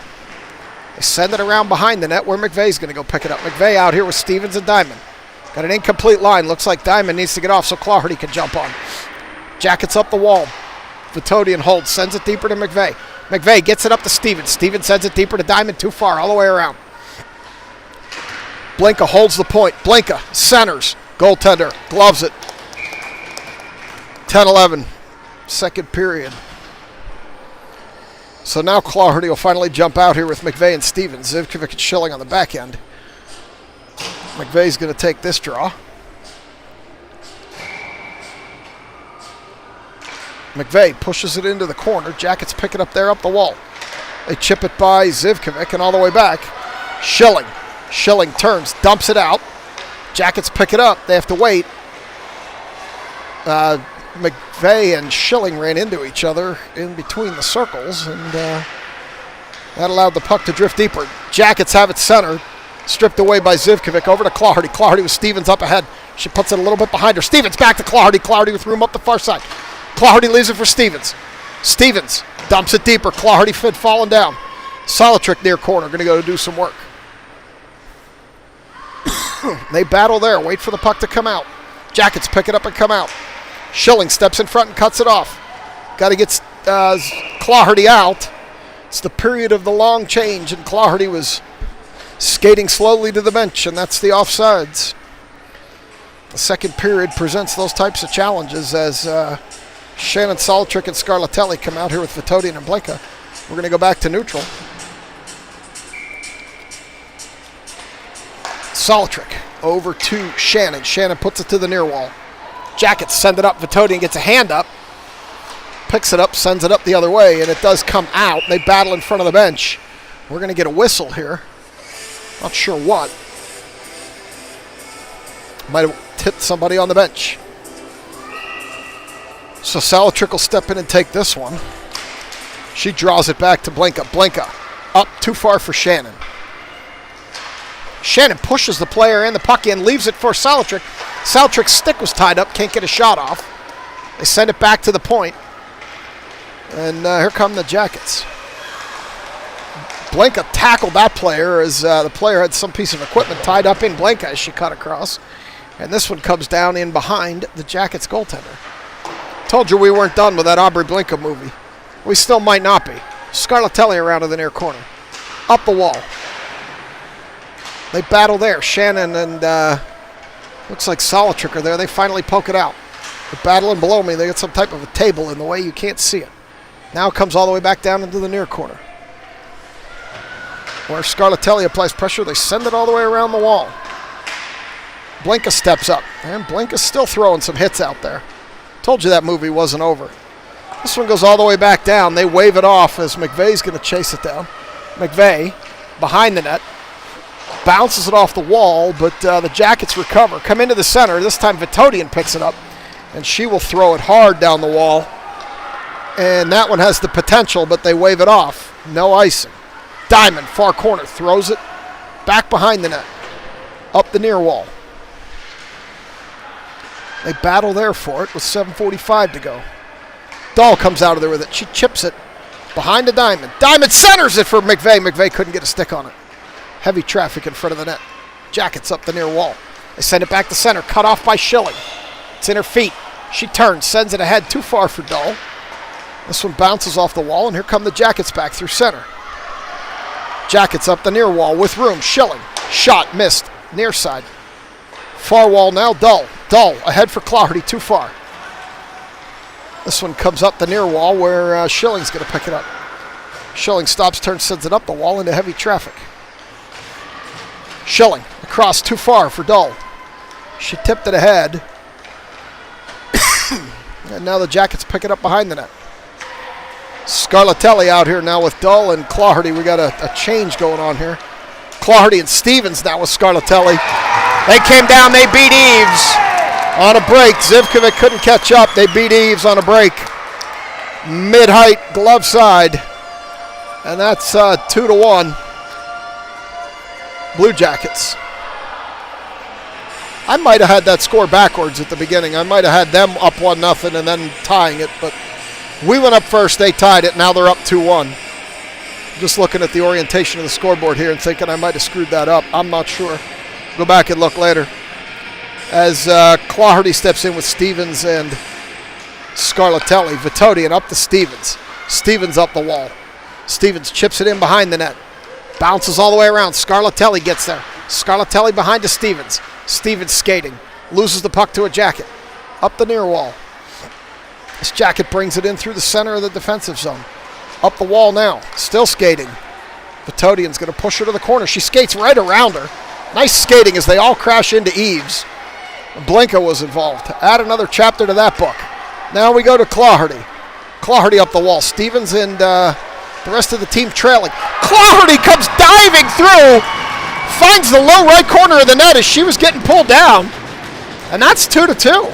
They send it around behind the net where McVeigh's going to go pick it up. McVeigh out here with Stevens and Diamond. Got an incomplete line. Looks like Diamond needs to get off so Claherty can jump on. Jackets up the wall. Vitodian holds. Sends it deeper to McVeigh. McVeigh gets it up to Stevens. Stevens sends it deeper to Diamond. Too far. All the way around. Blinka holds the point. Blinka centers. Goaltender gloves it. 10-11. Second period. So now Claherty will finally jump out here with McVeigh and Stevens. Zivkovic and Schilling on the back end. McVeigh's going to take this draw. McVeigh pushes it into the corner. Jackets pick it up there up the wall. They chip it by Zivkovic and all the way back. Schilling. Schilling turns, dumps it out. Jackets pick it up. They have to wait. McVeigh and Schilling ran into each other in between the circles, and that allowed the puck to drift deeper. Jackets have it centered. Stripped away by Zivkovic. Over to Claherty. Claherty with Stevens up ahead. She puts it a little bit behind her. Stevens back to Claherty. Claherty with room up the far side. Claherty leaves it for Stevens. Stevens dumps it deeper. Claherty falling down. Salatrick near corner. Going to go to do some work. They battle there. Wait for the puck to come out. Jackets pick it up and come out. Schilling steps in front and cuts it off. Got to get Claherty out. It's the period of the long change, and Claherty was skating slowly to the bench, and that's the offsides. The second period presents those types of challenges as Shannon Salatrick and Scarlatelli come out here with Vitodian and Blinka. We're going to go back to neutral. Salatrick over to Shannon. Shannon puts it to the near wall. Jackets send it up. Vitodian gets a hand up. Picks it up, sends it up the other way, and it does come out. They battle in front of the bench. We're going to get a whistle here. Not sure what. Might have tipped somebody on the bench. So Salatrick will step in and take this one. She draws it back to Blinka. Blinka up too far for Shannon. Shannon pushes the player and the puck in, leaves it for Salatrick. Salatrick's stick was tied up, can't get a shot off. They send it back to the point. And here come the Jackets. Blanca tackled that player as the player had some piece of equipment tied up in Blanca as she cut across. And this one comes down in behind the Jackets goaltender. Told you we weren't done with that Aubrey Blanca movie. We still might not be. Scarlatelli around to the near corner. Up the wall. They battle there. Shannon and looks like Salatrick are there. They finally poke it out. They're battling below me. They got some type of a table in the way. You can't see it. Now it comes all the way back down into the near corner. Where Scarlatelli applies pressure, they send it all the way around the wall. Blanca steps up. And Blanca's still throwing some hits out there. Told you that movie wasn't over. This one goes all the way back down. They wave it off as McVeigh's going to chase it down. McVeigh behind the net. Bounces it off the wall, but the Jackets recover. Come into the center. This time Vitodian picks it up, and she will throw it hard down the wall. And that one has the potential, but they wave it off. No icing. Diamond, far corner, throws it back behind the net. Up the near wall. They battle there for it with 7:45 to go. Dahl comes out of there with it. She chips it behind the Diamond. Diamond centers it for McVeigh. McVeigh couldn't get a stick on it. Heavy traffic in front of the net. Jackets up the near wall. They send it back to center. Cut off by Schilling. It's in her feet. She turns, sends it ahead, too far for Dahl. This one bounces off the wall, and here come the Jackets back through center. Jackets up the near wall with room. Schilling. Shot missed. Near side. Far wall now. Dahl. Dahl ahead for Claherty. Too far. This one comes up the near wall where Schilling's going to pick it up. Schilling stops, turns, sends it up the wall into heavy traffic. Schilling across too far for Dahl. She tipped it ahead. And now the Jackets pick it up behind the net. Scarlatelli out here now with Dahl and Claherty. We got a change going on here. Claherty and Stevens now with Scarlatelli. They came down, they beat Eves on a break. Zivkovic couldn't catch up. They beat Eves on a break. Mid-height, glove side. And that's 2-1. Blue Jackets. I might have had that score backwards at the beginning. I might have had them up 1-0 and then tying it, but we went up first, they tied it, now they're up 2-1. Just looking at the orientation of the scoreboard here and thinking I might have screwed that up. I'm not sure. Go back and look later. As Claherty steps in with Stevens and Scarlatelli. Vitodian up to Stevens. Stevens up the wall. Stevens chips it in behind the net. Bounces all the way around. Scarlatelli gets there. Scarlatelli behind to Stevens. Stevens skating. Loses the puck to a Jacket. Up the near wall. This Jacket brings it in through the center of the defensive zone. Up the wall now. Still skating. Vitodian's going to push her to the corner. She skates right around her. Nice skating as they all crash into Eves. Blanca was involved. Add another chapter to that book. Now we go to Claherty. Claherty up the wall. Stevens and the rest of the team trailing. Claherty comes diving through. Finds the low right corner of the net as she was getting pulled down. And that's 2-2.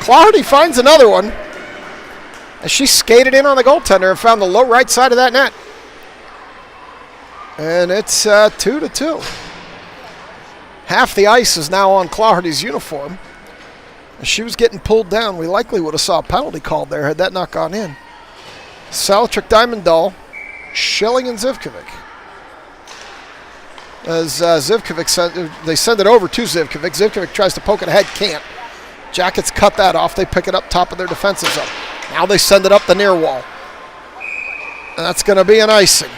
Claherty finds another one as she skated in on the goaltender and found the low right side of that net. And it's 2-2. Half the ice is now on Claherty's uniform. As she was getting pulled down, we likely would have saw a penalty called there had that not gone in. Salatrick, Diamond, Dahl, Schilling, and Zivkovic. As Zivkovic, they send it over to Zivkovic. Zivkovic tries to poke it ahead, can't. Jackets cut that off. They pick it up top of their defensive zone. Now they send it up the near wall. And that's going to be an icing.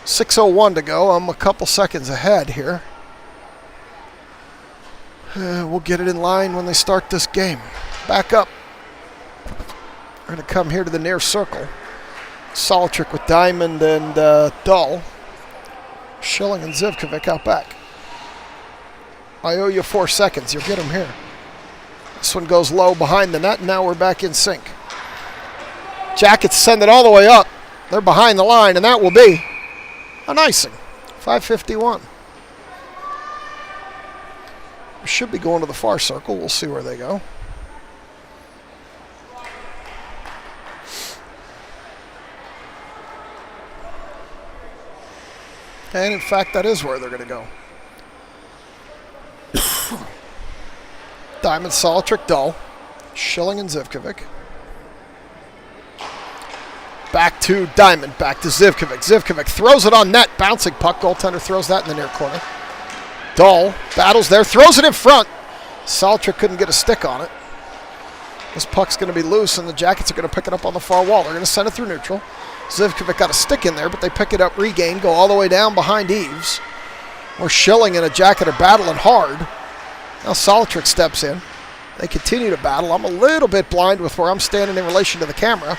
6:01 to go. I'm a couple seconds ahead here. We'll get it in line when they start this game. Back up. We're going to come here to the near circle. Salatrick with Diamond and Dahl. Schilling and Zivkovic out back. I owe you 4 seconds. You'll get them here. This one goes low behind the net, and now we're back in sync. Jackets send it all the way up. They're behind the line, and that will be an icing. 5:51. We should be going to the far circle. We'll see where they go. And in fact, that is where they're going to go. Diamond, Solitrick, Dull, Schilling, and Zivkovic. Back to Diamond, back to Zivkovic. Zivkovic throws it on net, bouncing puck. Goaltender throws that in the near corner. Dull battles there, throws it in front. Solitrick couldn't get a stick on it. This puck's going to be loose, and the Jackets are going to pick it up on the far wall. They're going to send it through neutral. Zivkovic got a stick in there, but they pick it up, regain, go all the way down behind Eves. Where Schilling and a Jacket are battling hard. Now Solitrick steps in. They continue to battle. I'm a little bit blind with where I'm standing in relation to the camera.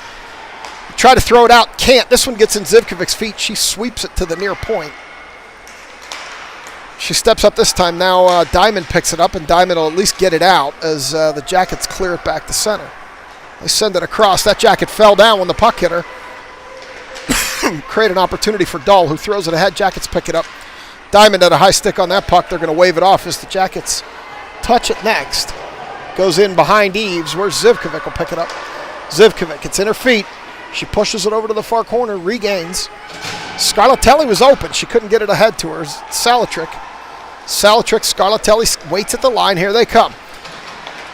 Try to throw it out, can't. This one gets in Zivkovic's feet. She sweeps it to the near point. She steps up this time. Now Diamond picks it up, and Diamond will at least get it out as the Jackets clear it back to center. They send it across. That Jacket fell down when the puck hit her. Create an opportunity for Dull, who throws it ahead. Jackets pick it up. Diamond had a high stick on that puck. They're going to wave it off as the Jackets touch it next. Goes in behind Eves, where Zivkovic will pick it up. Zivkovic, it's in her feet. She pushes it over to the far corner, regains. Scarlatelli was open. She couldn't get it ahead to her. Solitrick, Scarlatelli waits at the line. Here they come.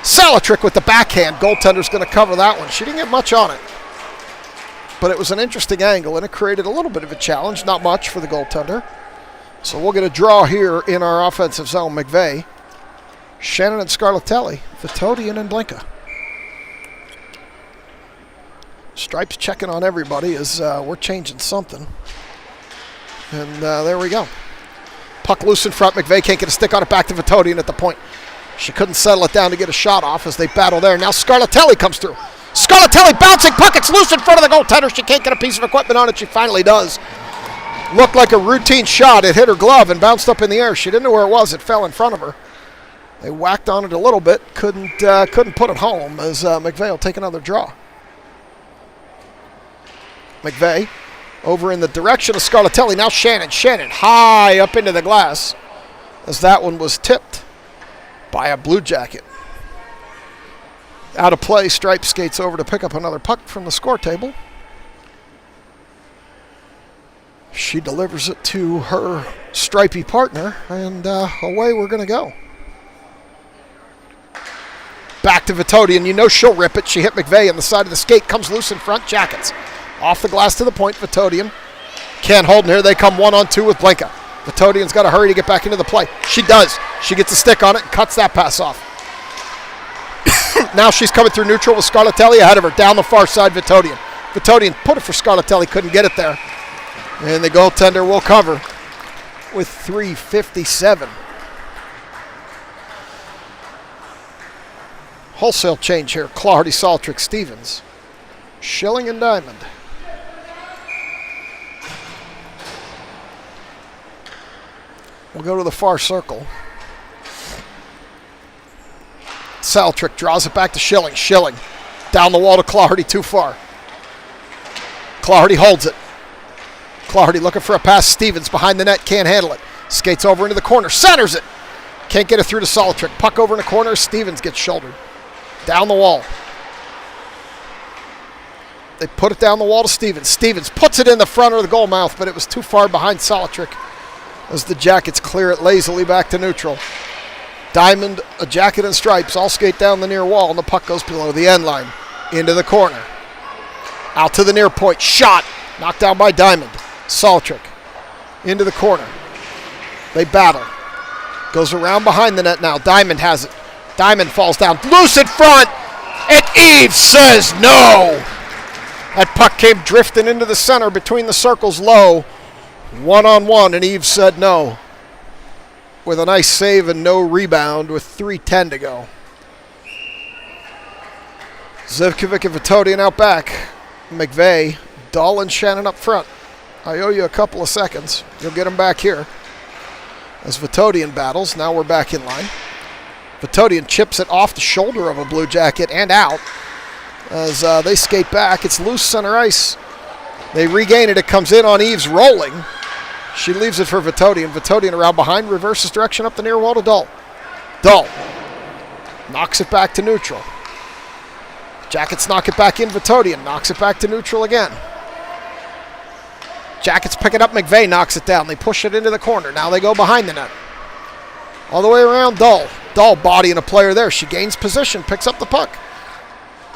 Solitrick with the backhand. Goaltender's going to cover that one. She didn't get much on it. But it was an interesting angle, and it created a little bit of a challenge. Not much for the goaltender. So we'll get a draw here in our offensive zone. McVeigh, Shannon and Scarlatelli, Vitodian and Blinka. Stripes checking on everybody as we're changing something. And there we go. Puck loose in front. McVeigh can't get a stick on it, back to Vitodian at the point. She couldn't settle it down to get a shot off as they battle there. Now Scarlatelli comes through. Scarlatelli bouncing puck. It's loose in front of the goaltender. She can't get a piece of equipment on it. She finally does. Looked like a routine shot. It hit her glove and bounced up in the air. She didn't know where it was. It fell in front of her. They whacked on it a little bit. Couldn't put it home as McVeigh will take another draw. McVeigh over in the direction of Scarlatelli. Now Shannon high up into the glass as that one was tipped by a Blue Jacket. Out of play, Stripe skates over to pick up another puck from the score table. She delivers it to her stripy partner, and away we're going to go. Back to Vitodian. You know she'll rip it. She hit McVeigh on the side of the skate. Comes loose in front. Jackets. Off the glass to the point. Vitodian can't hold, and here they come 1-on-2 with Blinka. Vitodian's got to hurry to get back into the play. She does. She gets a stick on it and cuts that pass off. Now she's coming through neutral with Scarlatelli ahead of her. Down the far side, Vitodian. Vitodian put it for Scarlatelli. Couldn't get it there. And the goaltender will cover with 3:57. Wholesale change here. Clardy, Solitrick, Stevens. Schilling and Diamond. We'll go to the far circle. Solitrick draws it back to Schilling. Schilling down the wall to Clardy, too far. Clardy holds it. Clardy looking for a pass. Stevens behind the net, can't handle it. Skates over into the corner, centers it. Can't get it through to Solitrick. Puck over in the corner. Stevens gets shouldered. Down the wall. They put it down the wall to Stevens. Stevens puts it in the front of the goal mouth, but it was too far behind Solitrick as the Jackets clear it lazily back to neutral. Diamond, a Jacket, and Stripes all skate down the near wall, and the puck goes below the end line. Into the corner. Out to the near point. Shot. Knocked down by Diamond. Solitrick. Into the corner. They battle. Goes around behind the net now. Diamond has it. Diamond falls down. Loose in front. And Eves says no. That puck came drifting into the center between the circles low. 1-on-1, and Eves said no. With a nice save and no rebound with 3:10 to go. Zivkovic and Vitodian out back. McVeigh, Dull, and Shannon up front. I owe you a couple of seconds. You'll get them back here. As Vitodian battles, now we're back in line. Vitodian chips it off the shoulder of a Blue Jacket and out. As they skate back, it's loose center ice. They regain it. It comes in on Eves rolling. She leaves it for Vitodian. Vitodian around behind, reverses direction up the near wall to Dull. Dull knocks it back to neutral. Jackets knock it back in. Vitodian knocks it back to neutral again. Jackets pick it up. McVeigh knocks it down. They push it into the corner. Now they go behind the net. All the way around Dahl. Dahl bodying a player there. She gains position, picks up the puck.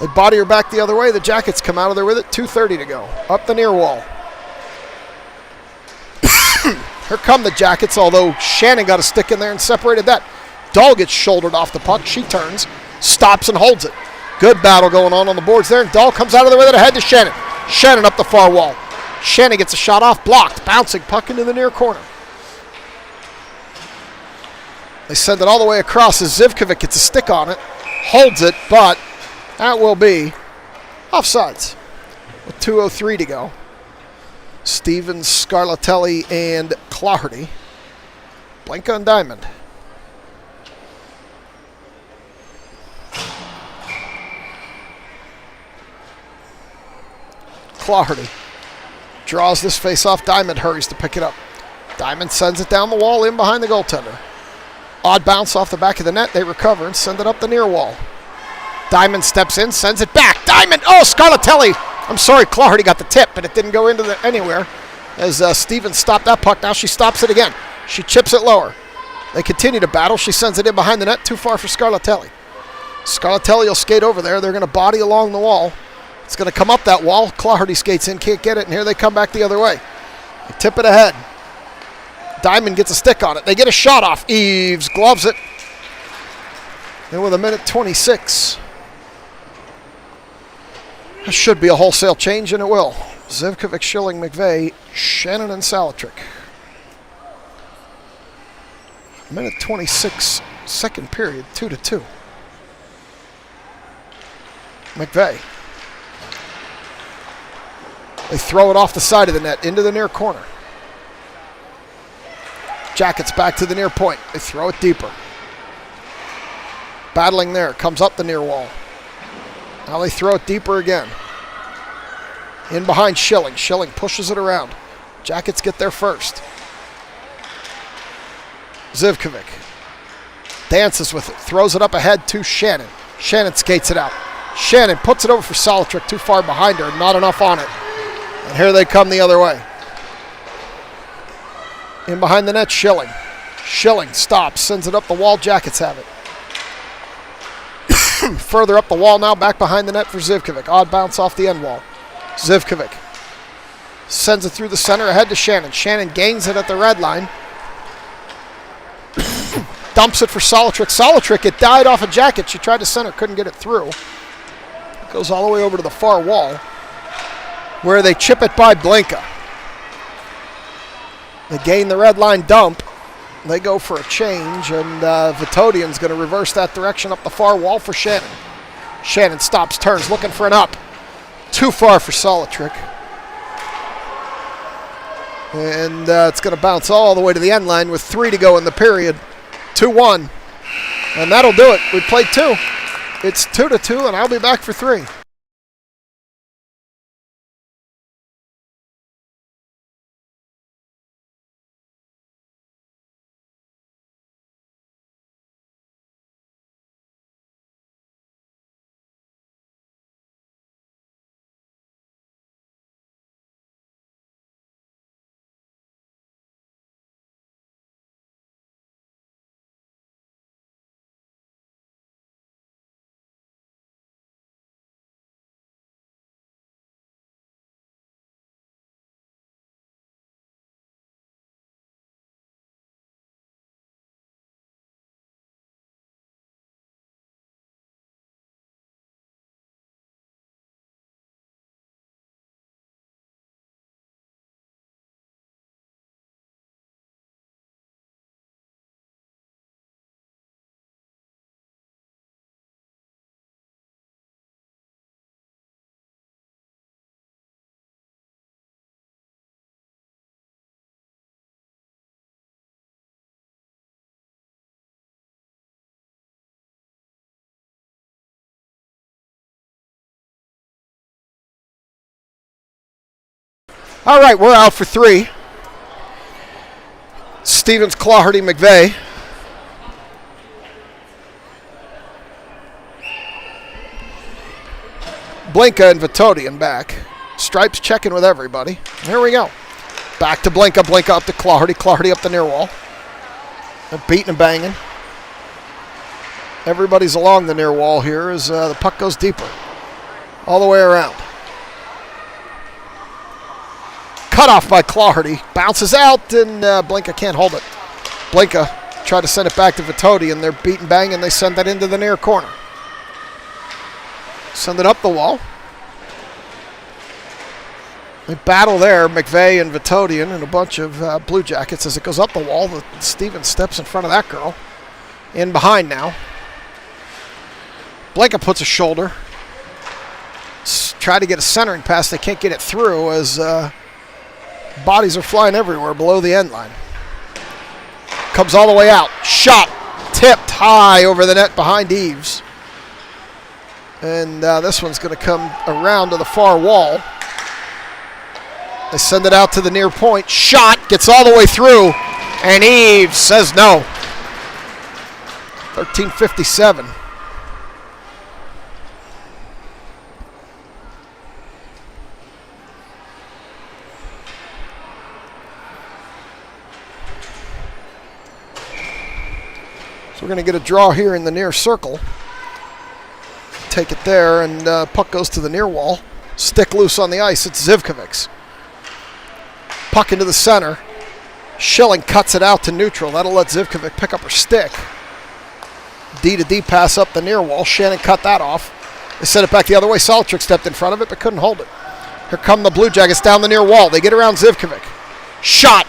They body her back the other way. The Jackets come out of there with it. 2:30 to go. Up the near wall. Here come the Jackets, although Shannon got a stick in there and separated that. Dahl gets shouldered off the puck. She turns, stops, and holds it. Good battle going on the boards there. And Dahl comes out of there with it ahead to Shannon. Shannon up the far wall. Shannon gets a shot off, blocked. Bouncing puck into the near corner. They send it all the way across as Zivkovic gets a stick on it. Holds it, but that will be offsides. With 2:03 to go. Stevens, Scarlatelli, and Clardy. Blinka and Diamond. Clardy draws this face-off. Diamond hurries to pick it up. Diamond sends it down the wall in behind the goaltender. Odd bounce off the back of the net. They recover and send it up the near wall. Diamond steps in, sends it back. Diamond! Oh, Scarlatelli! I'm sorry, Clardy got the tip, but it didn't go into anywhere as Stevens stopped that puck. Now she stops it again. She chips it lower. They continue to battle. She sends it in behind the net, too far for Scarlatelli. Scarlatelli will skate over there. They're going to body along the wall. It's going to come up that wall. Clardy skates in, can't get it, and here they come back the other way. They tip it ahead. Diamond gets a stick on it. They get a shot off. Eves gloves it. And with 1:26. This should be a wholesale change, and it will. Zivkovic, Schilling, McVeigh, Shannon, and Salatrick. 1:26, second period, 2-2. McVeigh. They throw it off the side of the net into the near corner. Jackets back to the near point. They throw it deeper. Battling there. Comes up the near wall. Now they throw it deeper again. In behind Schilling. Schilling pushes it around. Jackets get there first. Zivkovic dances with it. Throws it up ahead to Shannon. Shannon skates it out. Shannon puts it over for Salatrick. Too far behind her. Not enough on it. And here they come the other way. In behind the net, Schilling. Schilling stops. Sends it up the wall. Jackets have it. Further up the wall now, back behind the net for Zivkovic. Odd bounce off the end wall. Zivkovic sends it through the center ahead to Shannon. Shannon gains it at the red line. Dumps it for Salatrick. Salatrick, it died off a Jacket. She tried to center, couldn't get it through. It goes all the way over to the far wall where they chip it by Blinka. They gain the red line dump. They go for a change, and Vitodian's going to reverse that direction up the far wall for Shannon. Shannon stops, turns, looking for an up. Too far for Salatrick. And it's going to bounce all the way to the end line with 3 to go in the period. 2-1. And that'll do it. We played 2. It's 2-2, and I'll be back for 3. All right, we're out for 3. Stevens, Clardy, McVeigh. Blinka and Vitodian back. Stripes checking with everybody. Here we go. Back to Blinka. Blinka up to Clardy. Clardy up the near wall. They're beating and banging. Everybody's along the near wall here as the puck goes deeper. All the way around. Cut off by Clardy. Bounces out, and Blinka can't hold it. Blinka tried to send it back to Vitodi, and they're beating and banging. They send that into the near corner. Send it up the wall. They battle there, McVeigh and Vitodian and a bunch of Blue Jackets. As it goes up the wall, Stevens steps in front of that girl. In behind now. Blinka puts a shoulder. Try to get a centering pass. They can't get it through as bodies are flying everywhere below the end line. Comes all the way out. Shot. Tipped high over the net behind Eves. And this one's going to come around to the far wall. They send it out to the near point. Shot. Gets all the way through. And Eves says no. 13:57. So we're going to get a draw here in the near circle. Take it there, and puck goes to the near wall. Stick loose on the ice. It's Zivkovic's. Puck into the center. Schilling cuts it out to neutral. That'll let Zivkovic pick up her stick. D-to-D pass up the near wall. Shannon cut that off. They sent it back the other way. Solitrik stepped in front of it, but couldn't hold it. Here come the Blue Jackets down the near wall. They get around Zivkovic. Shot.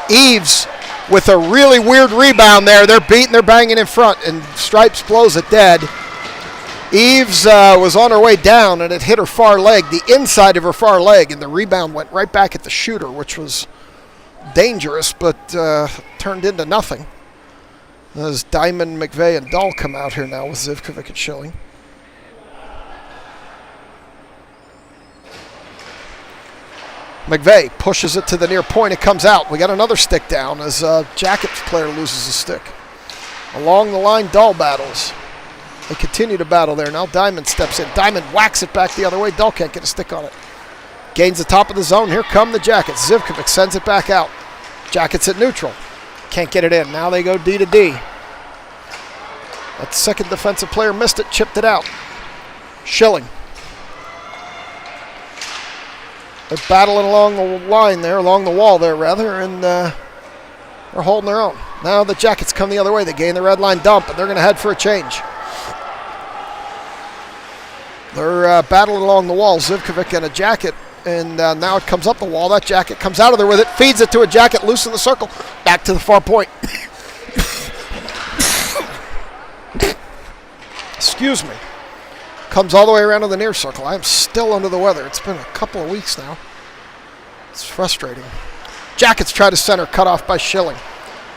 Eves with a really weird rebound there. They're beating, they're banging in front, and Stripes blows it dead. Eves was on her way down, and it hit her far leg, the inside of her far leg, and the rebound went right back at the shooter, which was dangerous, but turned into nothing. As Diamond, McVeigh, and Dahl come out here now with Zivkovic and Schilling. McVeigh pushes it to the near point. It comes out. We got another stick down as Jackets player loses a stick. Along the line, Dahl battles. They continue to battle there. Now Diamond steps in. Diamond whacks it back the other way. Dahl can't get a stick on it. Gains the top of the zone. Here come the Jackets. Zivkovic sends it back out. Jackets at neutral. Can't get it in. Now they go D-to-D. That second defensive player missed it. Chipped it out. Schilling. They're battling along the line there, along the wall there, rather, and they're holding their own. Now the Jackets come the other way. They gain the red line dump, and they're going to head for a change. They're battling along the wall, Zivkovic and a Jacket, and now it comes up the wall. That Jacket comes out of there with it, feeds it to a Jacket, loose in the circle, back to the far point. Excuse me. Comes all the way around to the near circle. I'm still under the weather. It's been a couple of weeks now. It's frustrating. Jackets try to center, cut off by Schilling.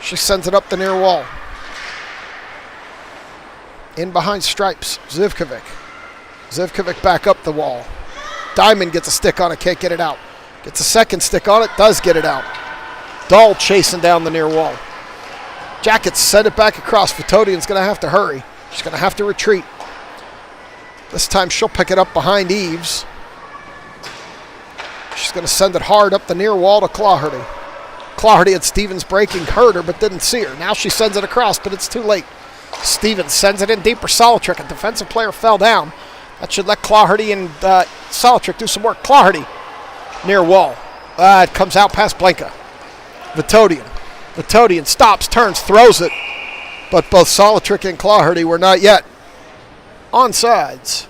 She sends it up the near wall. In behind Stripes, Zivkovic. Zivkovic back up the wall. Diamond gets a stick on it, can't get it out. Gets a second stick on it, does get it out. Dahl chasing down the near wall. Jackets send it back across. Vitodian's going to have to hurry. She's going to have to retreat. This time she'll pick it up behind Eves. She's going to send it hard up the near wall to Clawherty. Clawherty had Stevens breaking, heard her, but didn't see her. Now she sends it across, but it's too late. Stevens sends it in deeper. Solitrik, a defensive player, fell down. That should let Clawherty and Solitrik do some work. Clawherty, near wall. It comes out past Blinka. Vitodian. Vitodian stops, turns, throws it. But both Solitrik and Clawherty were not yet onsides.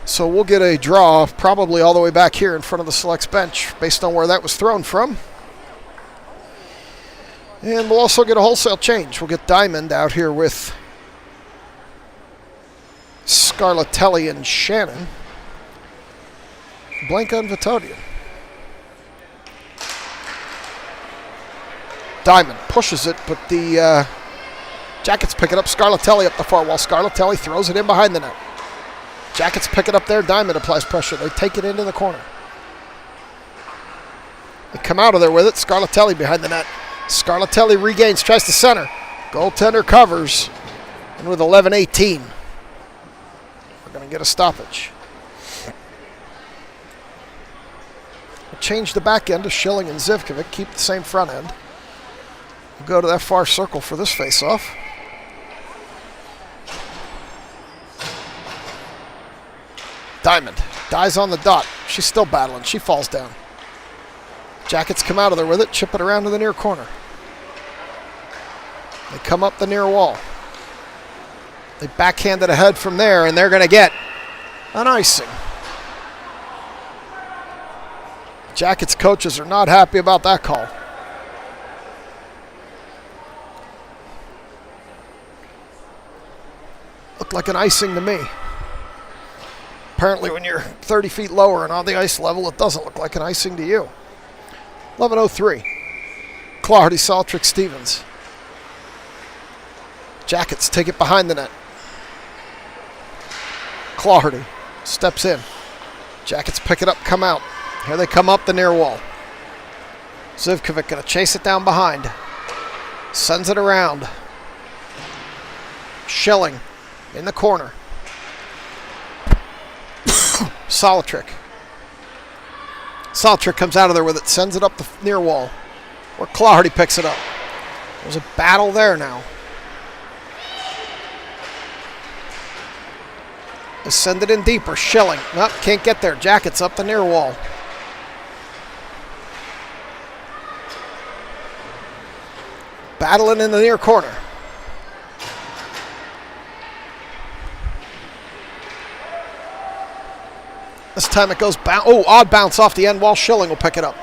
So we'll get a draw probably all the way back here in front of the selects bench based on where that was thrown from. And we'll also get a wholesale change. We'll get Diamond out here with Scarlatelli and Shannon. Blinka and Vitodian. Diamond pushes it, but the Jackets pick it up. Scarlatelli up the far wall. Scarlatelli throws it in behind the net. Jackets pick it up there. Diamond applies pressure. They take it into the corner. They come out of there with it. Scarlatelli behind the net. Scarlatelli regains, tries to center. Goaltender covers. And with 11:18, we're going to get a stoppage. change the back end to Schilling and Zivkovic. Keep the same front end. We'll go to that far circle for this face-off. Diamond dies on the dot. She's still battling. She falls down. Jackets come out of there with it, chip it around to the near corner. They come up the near wall. They backhand it ahead from there, and they're going to get an icing. Jackets coaches are not happy about that call. Looked like an icing to me. Apparently when you're 30 feet lower and on the ice level, it doesn't look like an icing to you. 11:03. Clardy, Saltrick, Stevens. Jackets take it behind the net. Clardy steps in. Jackets pick it up, come out. Here they come up the near wall. Zivkovic going to chase it down behind. Sends it around. Schilling in the corner. Saltrick. Saltrick comes out of there with it, sends it up the near wall, where Clardy picks it up. There's a battle there now. They send it in deeper. Schilling. Nope, can't get there. Jackets up the near wall. Battling in the near corner. This time it goes odd bounce off the end wall. Schilling will pick it up.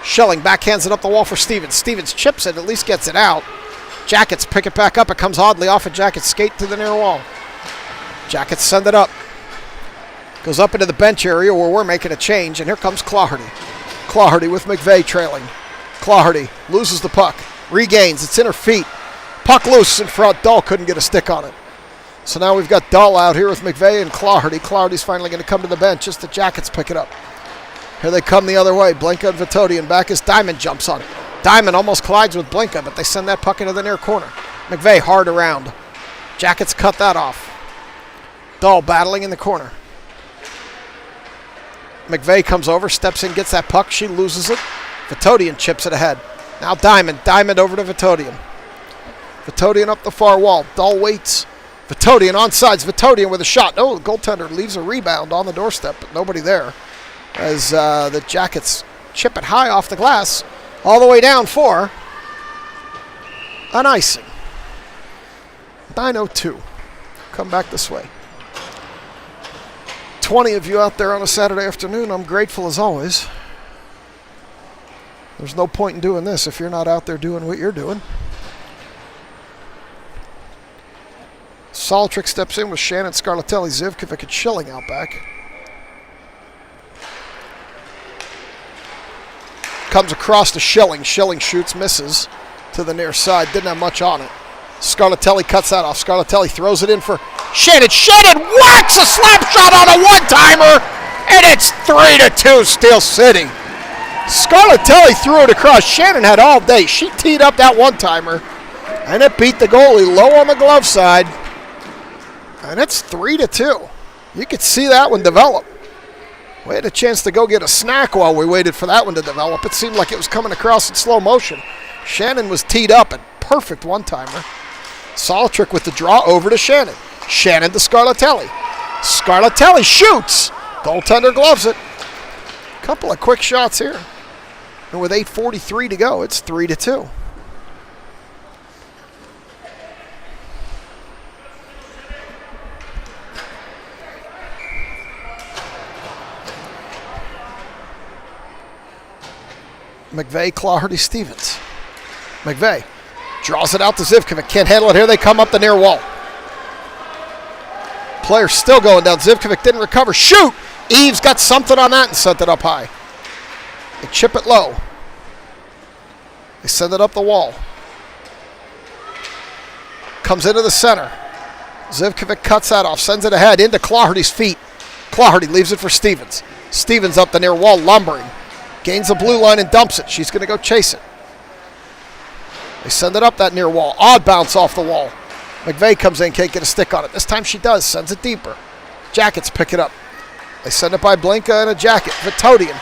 Schilling backhands it up the wall for Stevens. Stevens chips it, at least gets it out. Jackets pick it back up. It comes oddly off a Jackets skate to the near wall. Jackets send it up. Goes up into the bench area where we're making a change, and here comes Clardy. Clardy with McVeigh trailing. Clardy loses the puck. Regains. It's in her feet. Puck loose in front. Dahl couldn't get a stick on it. So now we've got Dahl out here with McVeigh and Clardy. Clardy's finally going to come to the bench just the Jackets pick it up. Here they come the other way. Blinka and Vitodian back as Diamond jumps on it. Diamond almost collides with Blinka, but they send that puck into the near corner. McVeigh hard around. Jackets cut that off. Dahl battling in the corner. McVeigh comes over, steps in, gets that puck. She loses it. Vitodian chips it ahead. Now Diamond. Diamond over to Vitodian. Vitodian up the far wall. Dahl waits. Vitodian on sides. Vitodian with a shot. Oh, the goaltender leaves a rebound on the doorstep, but nobody there. As the Jackets chip it high off the glass, all the way down for an icing. 9:02. Come back this way. 20 of you out there on a Saturday afternoon. I'm grateful as always. There's no point in doing this if you're not out there doing what you're doing. Saltrick steps in with Shannon, Scarlatelli, Zivkovic, and Schilling out back. Comes across to Schilling. Schilling shoots, misses to the near side. Didn't have much on it. Scarlatelli cuts that off. Scarlatelli throws it in for Shannon. Shannon whacks a slap shot on a one-timer, and it's 3-2 Steel City. Scarlatelli threw it across. Shannon had all day. She teed up that one-timer, and it beat the goalie low on the glove side. And it's 3-2. You could see that one develop. We had a chance to go get a snack while we waited for that one to develop. It seemed like it was coming across in slow motion. Shannon was teed up, and perfect one-timer. Saltrick with the draw over to Shannon. Shannon to Scarlatelli. Scarlatelli shoots. Goaltender gloves it. Couple of quick shots here. And with 8:43 to go, it's 3-2. McVeigh, Clardy, Stevens. McVeigh draws it out to Zivkovic. Can't handle it. Here they come up the near wall. Player's still going down. Zivkovic didn't recover. Shoot! Eves got something on that and sent it up high. They chip it low. They send it up the wall. Comes into the center. Zivkovic cuts that off. Sends it ahead into Clardy's feet. Clardy leaves it for Stevens. Stevens up the near wall, lumbering. Gains the blue line and dumps it. She's going to go chase it. They send it up that near wall. Odd bounce off the wall. McVeigh comes in, can't get a stick on it. This time she does, sends it deeper. Jackets pick it up. They send it by Blinka and a Jacket. Vitodian.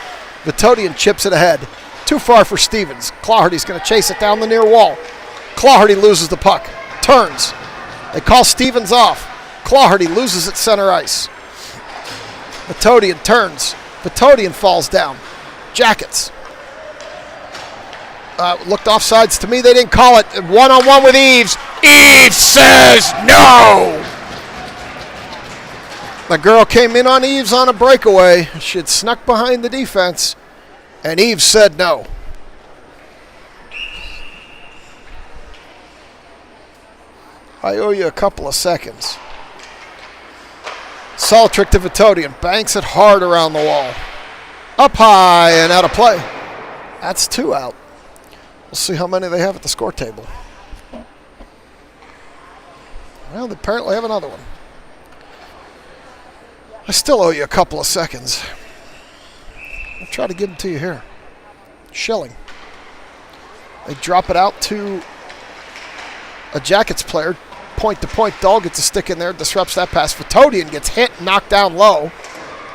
Vitodian chips it ahead. Too far for Stevens. Clawhardy's going to chase it down the near wall. Clawhardy loses the puck. Turns. They call Stevens off. Clawhardy loses at center ice. Vitodian turns. Vitodian falls down. Jackets. Looked offsides to me. They didn't call it. One-on-one with Eves. Eves says no! The girl came in on Eves on a breakaway. She had snuck behind the defense, and Eves said no. I owe you a couple of seconds. Solid trick to Vitodian. Banks it hard around the wall. Up high and out of play. That's 2 out. We'll see how many they have at the score table. Well, they apparently have another one. I still owe you a couple of seconds. I'll try to give them to you here. Schilling. They drop it out to a Jackets player. Point to point. Dahl gets a stick in there, disrupts that pass. Vitodian gets hit, knocked down low.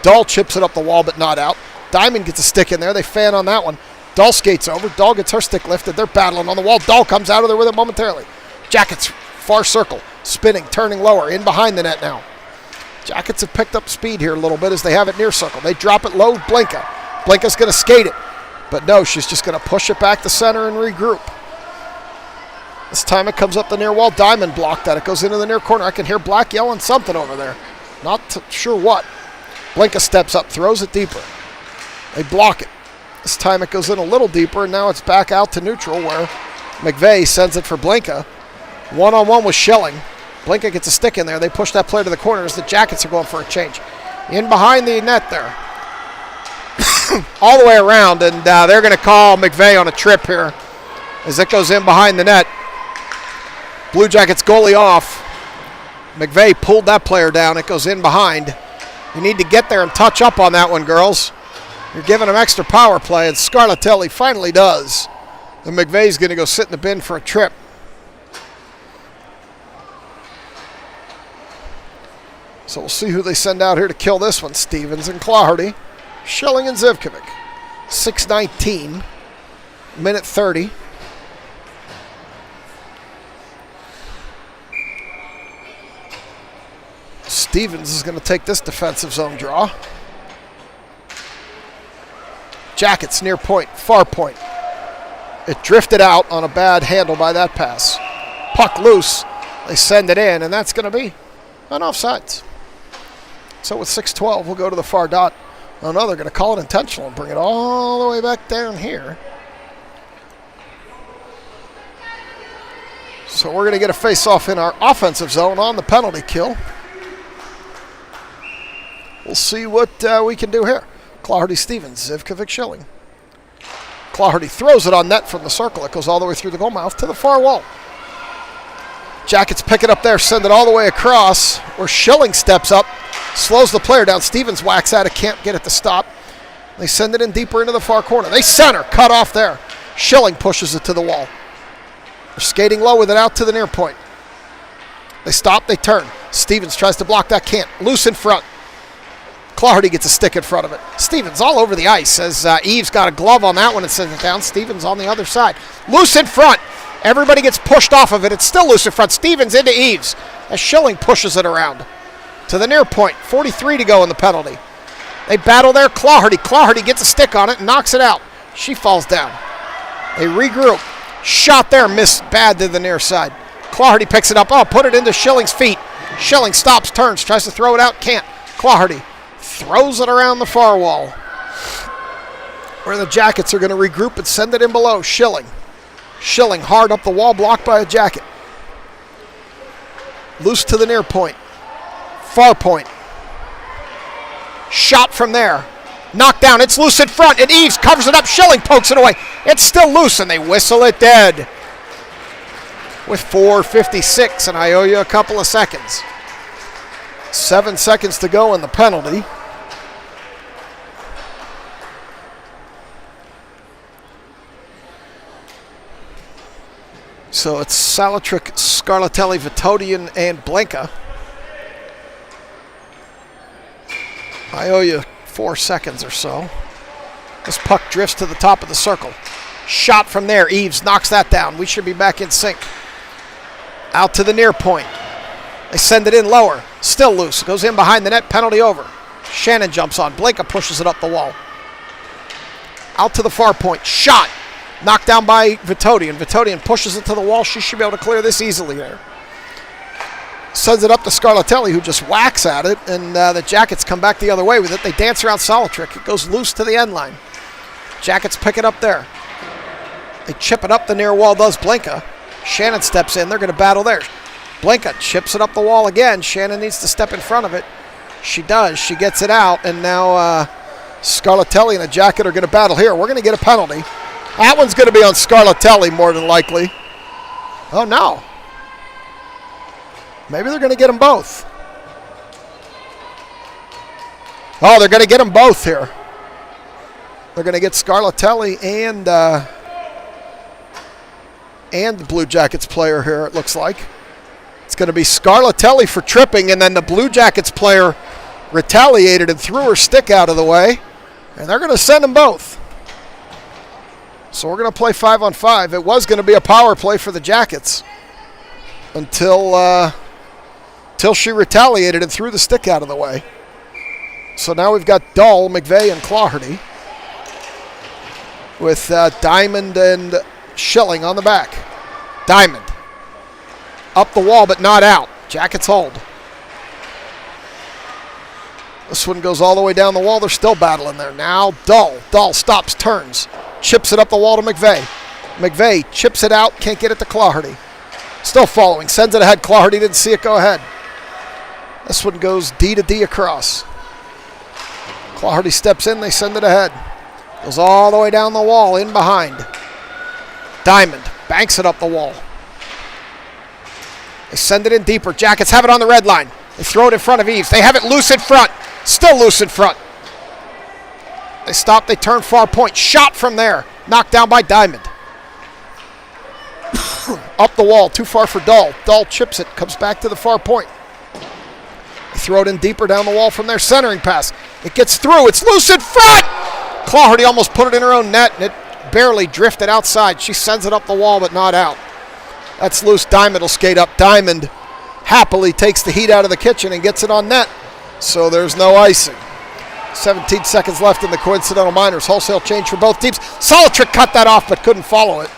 Dahl chips it up the wall, but not out. Diamond gets a stick in there. They fan on that one. Dahl skates over. Dahl gets her stick lifted. They're battling on the wall. Dahl comes out of there with it momentarily. Jackets, far circle, spinning, turning lower, in behind the net now. Jackets have picked up speed here a little bit as they have it near circle. They drop it low. Blinka. Blinka's going to skate it. But no, she's just going to push it back to center and regroup. This time it comes up the near wall. Diamond blocked that. It goes into the near corner. I can hear Black yelling something over there. Not sure what. Blinka steps up, throws it deeper. They block it. This time it goes in a little deeper, and now it's back out to neutral where McVeigh sends it for Blinka. One-on-one with Schilling. Blinka gets a stick in there. They push that player to the corner as the Jackets are going for a change. In behind the net there. All the way around, and they're going to call McVeigh on a trip here as it goes in behind the net. Blue Jackets goalie off. McVeigh pulled that player down. It goes in behind. You need to get there and touch up on that one, girls. You're giving them extra power play, and Scarlatelli finally does. And McVeigh's going to go sit in the bin for a trip. So we'll see who they send out here to kill this one. Stevens and Clawhardy. Schilling and Zivkovic. 6:19. Minute 30. Stevens is going to take this defensive zone draw. Jackets near point, far point. It drifted out on a bad handle by that pass. Puck loose. They send it in, and that's going to be an offsides. So with 6:12, we'll go to the far dot. Oh no, they're going to call it intentional and bring it all the way back down here. So we're going to get a face-off in our offensive zone on the penalty kill. We'll see what we can do here. Clawhardy, Stevens, Zivkovic, Schilling. Clawhardy throws it on net from the circle. It goes all the way through the goal mouth to the far wall. Jackets pick it up there, send it all the way across, where Schilling steps up, slows the player down. Stevens whacks at it, can't get it to stop. They send it in deeper into the far corner. They center, cut off there. Schilling pushes it to the wall. They're skating low with it out to the near point. They stop, they turn. Stevens tries to block that, can't. Loose in front. Clawhardy gets a stick in front of it. Stevens all over the ice as Eves got a glove on that one and sends it down. Stevens on the other side. Loose in front. Everybody gets pushed off of it. It's still loose in front. Stevens into Eves as Schilling pushes it around to the near point. 43 to go in the penalty. They battle there. Clawhardy gets a stick on it and knocks it out. She falls down. They regroup. Shot there, missed bad to the near side. Clawhardy picks it up. Oh, put it into Schilling's feet. Schilling stops, turns, tries to throw it out, can't. Clawhardy throws it around the far wall, where the Jackets are going to regroup and send it in below. Schilling hard up the wall, blocked by a Jacket. Loose to the near point. Far point. Shot from there. Knocked down. It's loose in front, and Eves covers it up. Schilling pokes it away. It's still loose, and they whistle it dead with 4:56, and I owe you a couple of seconds. 7 seconds to go in the penalty. So it's Salatrick, Scarlatelli, Vitodian, and Blinka. I owe you 4 seconds or so. This puck drifts to the top of the circle. Shot from there. Eves knocks that down. We should be back in sync. Out to the near point. They send it in lower. Still loose. Goes in behind the net. Penalty over. Shannon jumps on. Blanca pushes it up the wall. Out to the far point. Shot. Knocked down by Vitodian. Vitodian pushes it to the wall. She should be able to clear this easily there. Sends it up to Scarlatelli, who just whacks at it, and the Jackets come back the other way with it. They dance around Solitrick. It goes loose to the end line. Jackets pick it up there. They chip it up the near wall, does Blanca. Shannon steps in. They're going to battle there. Blanca chips it up the wall again. Shannon needs to step in front of it. She does. She gets it out, and now Scarlatelli and the Jacket are going to battle here. We're going to get a penalty. That one's going to be on Scarlatelli more than likely. Oh, no. Maybe they're going to get them both. Oh, they're going to get them both here. They're going to get Scarlatelli and the Blue Jackets player here, it looks like. It's going to be Scarlatelli for tripping, and then the Blue Jackets player retaliated and threw her stick out of the way. And they're going to send them both. So we're going to play 5-on-5. It was going to be a power play for the Jackets until she retaliated and threw the stick out of the way. So now we've got Dahl, McVeigh, and Claherty with Diamond and Schilling on the back. Diamond. Up the wall, but not out. Jackets hold. This one goes all the way down the wall. They're still battling there. Now Dahl. Dahl stops, turns. Chips it up the wall to McVeigh. McVeigh chips it out. Can't get it to Claherty. Still following. Sends it ahead. Claherty didn't see it go ahead. This one goes D to D across. Claherty steps in. They send it ahead. Goes all the way down the wall, in behind. Diamond banks it up the wall. They send it in deeper. Jackets have it on the red line. They throw it in front of Eves. They have it loose in front. Still loose in front. They stop. They turn far point. Shot from there. Knocked down by Diamond. Up the wall. Too far for Dahl. Dahl chips it. Comes back to the far point. They throw it in deeper down the wall from their centering pass. It gets through. It's loose in front. Claherty almost put it in her own net, and it barely drifted outside. She sends it up the wall, but not out. That's loose. Diamond will skate up. Diamond happily takes the heat out of the kitchen and gets it on net. So there's no icing. 17 seconds left in the coincidental minors. Wholesale change for both teams. Solitrick cut that off, but couldn't follow it.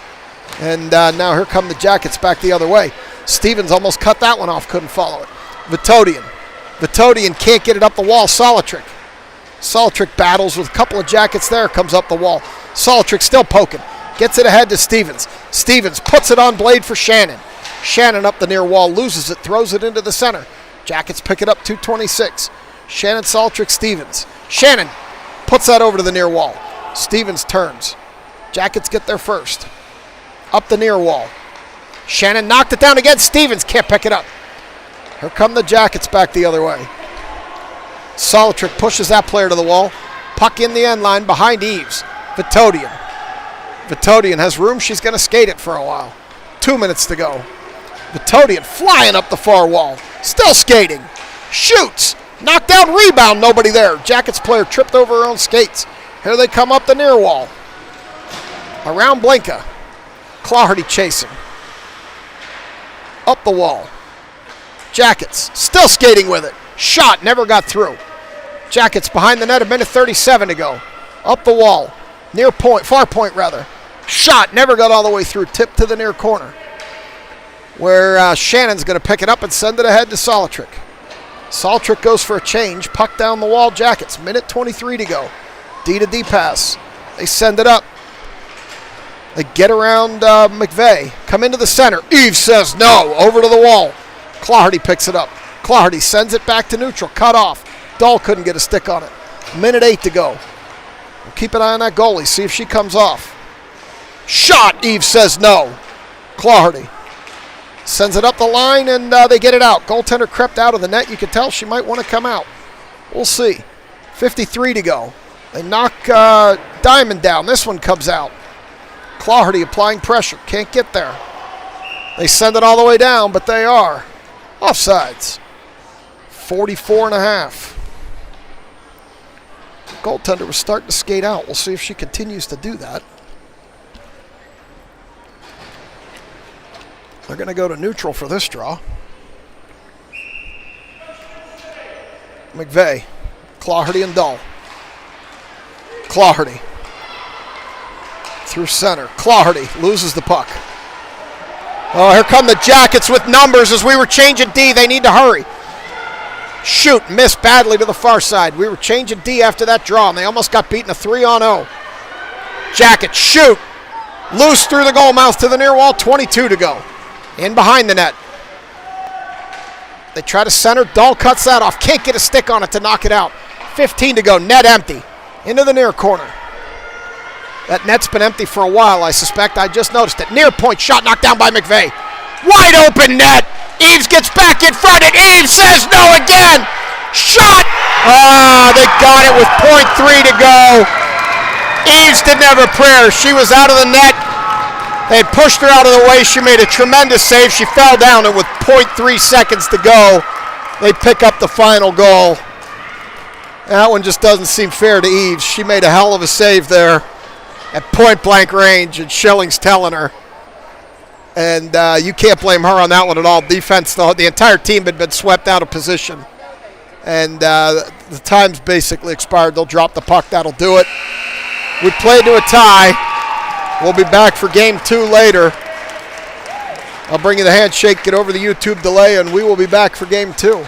And now here come the Jackets back the other way. Stevens almost cut that one off, couldn't follow it. Vitodian. Vitodian can't get it up the wall. Solitrick. Solitrick battles with a couple of Jackets there, comes up the wall. Solitrick still poking. Gets it ahead to Stevens. Stevens puts it on blade for Shannon. Shannon up the near wall, loses it, throws it into the center. Jackets pick it up, 2:26. Shannon, Solitrick, Stevens. Shannon puts that over to the near wall. Stevens turns. Jackets get there first. Up the near wall. Shannon knocked it down again. Stevens can't pick it up. Here come the Jackets back the other way. Solitrick pushes that player to the wall. Puck in the end line behind Eves. Vitodian. Vitodian has room. She's going to skate it for a while. 2 minutes to go. Vitodian flying up the far wall. Still skating. Shoots. Knockdown rebound. Nobody there. Jackets player tripped over her own skates. Here they come up the near wall. Around Blanca. Claherty chasing. Up the wall. Jackets still skating with it. Shot. Never got through. Jackets behind the net. A minute 37 to go. Up the wall. Near point. Far point rather. Shot. Never got all the way through. Tip to the near corner. Where Shannon's going to pick it up and send it ahead to Solitrick. Solitrick goes for a change. Puck down the wall. Jackets. Minute 23 to go. D to D pass. They send it up. They get around McVeigh. Come into the center. Eves says no. Over to the wall. Claherty picks it up. Claherty sends it back to neutral. Cut off. Dahl couldn't get a stick on it. Minute 8 to go. We'll keep an eye on that goalie. See if she comes off. Shot. Eves says no. Claherty sends it up the line, and they get it out. Goaltender crept out of the net. You can tell she might want to come out. We'll see. 53 to go. They knock Diamond down. This one comes out. Claherty applying pressure. Can't get there. They send it all the way down, but they are offsides. 44 and a half. Goaltender was starting to skate out. We'll see if she continues to do that. They're going to go to neutral for this draw. McVeigh, Claherty and Dull. Claherty through center. Claherty loses the puck. Oh, here come the Jackets with numbers as we were changing D. They need to hurry. Shoot, missed badly to the far side. We were changing D after that draw, and they almost got beaten a 3-on-0. Jackets shoot. Loose through the goal mouth to the near wall. 22 to go. In behind the net. They try to center. Dahl cuts that off. Can't get a stick on it to knock it out. 15 to go. Net empty. Into the near corner. That net's been empty for a while, I suspect. I just noticed it. Near point shot knocked down by McVeigh. Wide open net. Eves gets back in front, and Eves says no again. Shot. They got it with .3 to go. Eves didn't have a prayer. She was out of the net. They had pushed her out of the way. She made a tremendous save. She fell down, and with .3 seconds to go, they pick up the final goal. That one just doesn't seem fair to Eves. She made a hell of a save there at point-blank range, and Schilling's telling her. And you can't blame her on that one at all. Defense, the entire team had been swept out of position. And the time's basically expired. They'll drop the puck. That'll do it. We played to a tie. We'll be back for game 2 later. I'll bring you the handshake, get over the YouTube delay, and we will be back for game 2.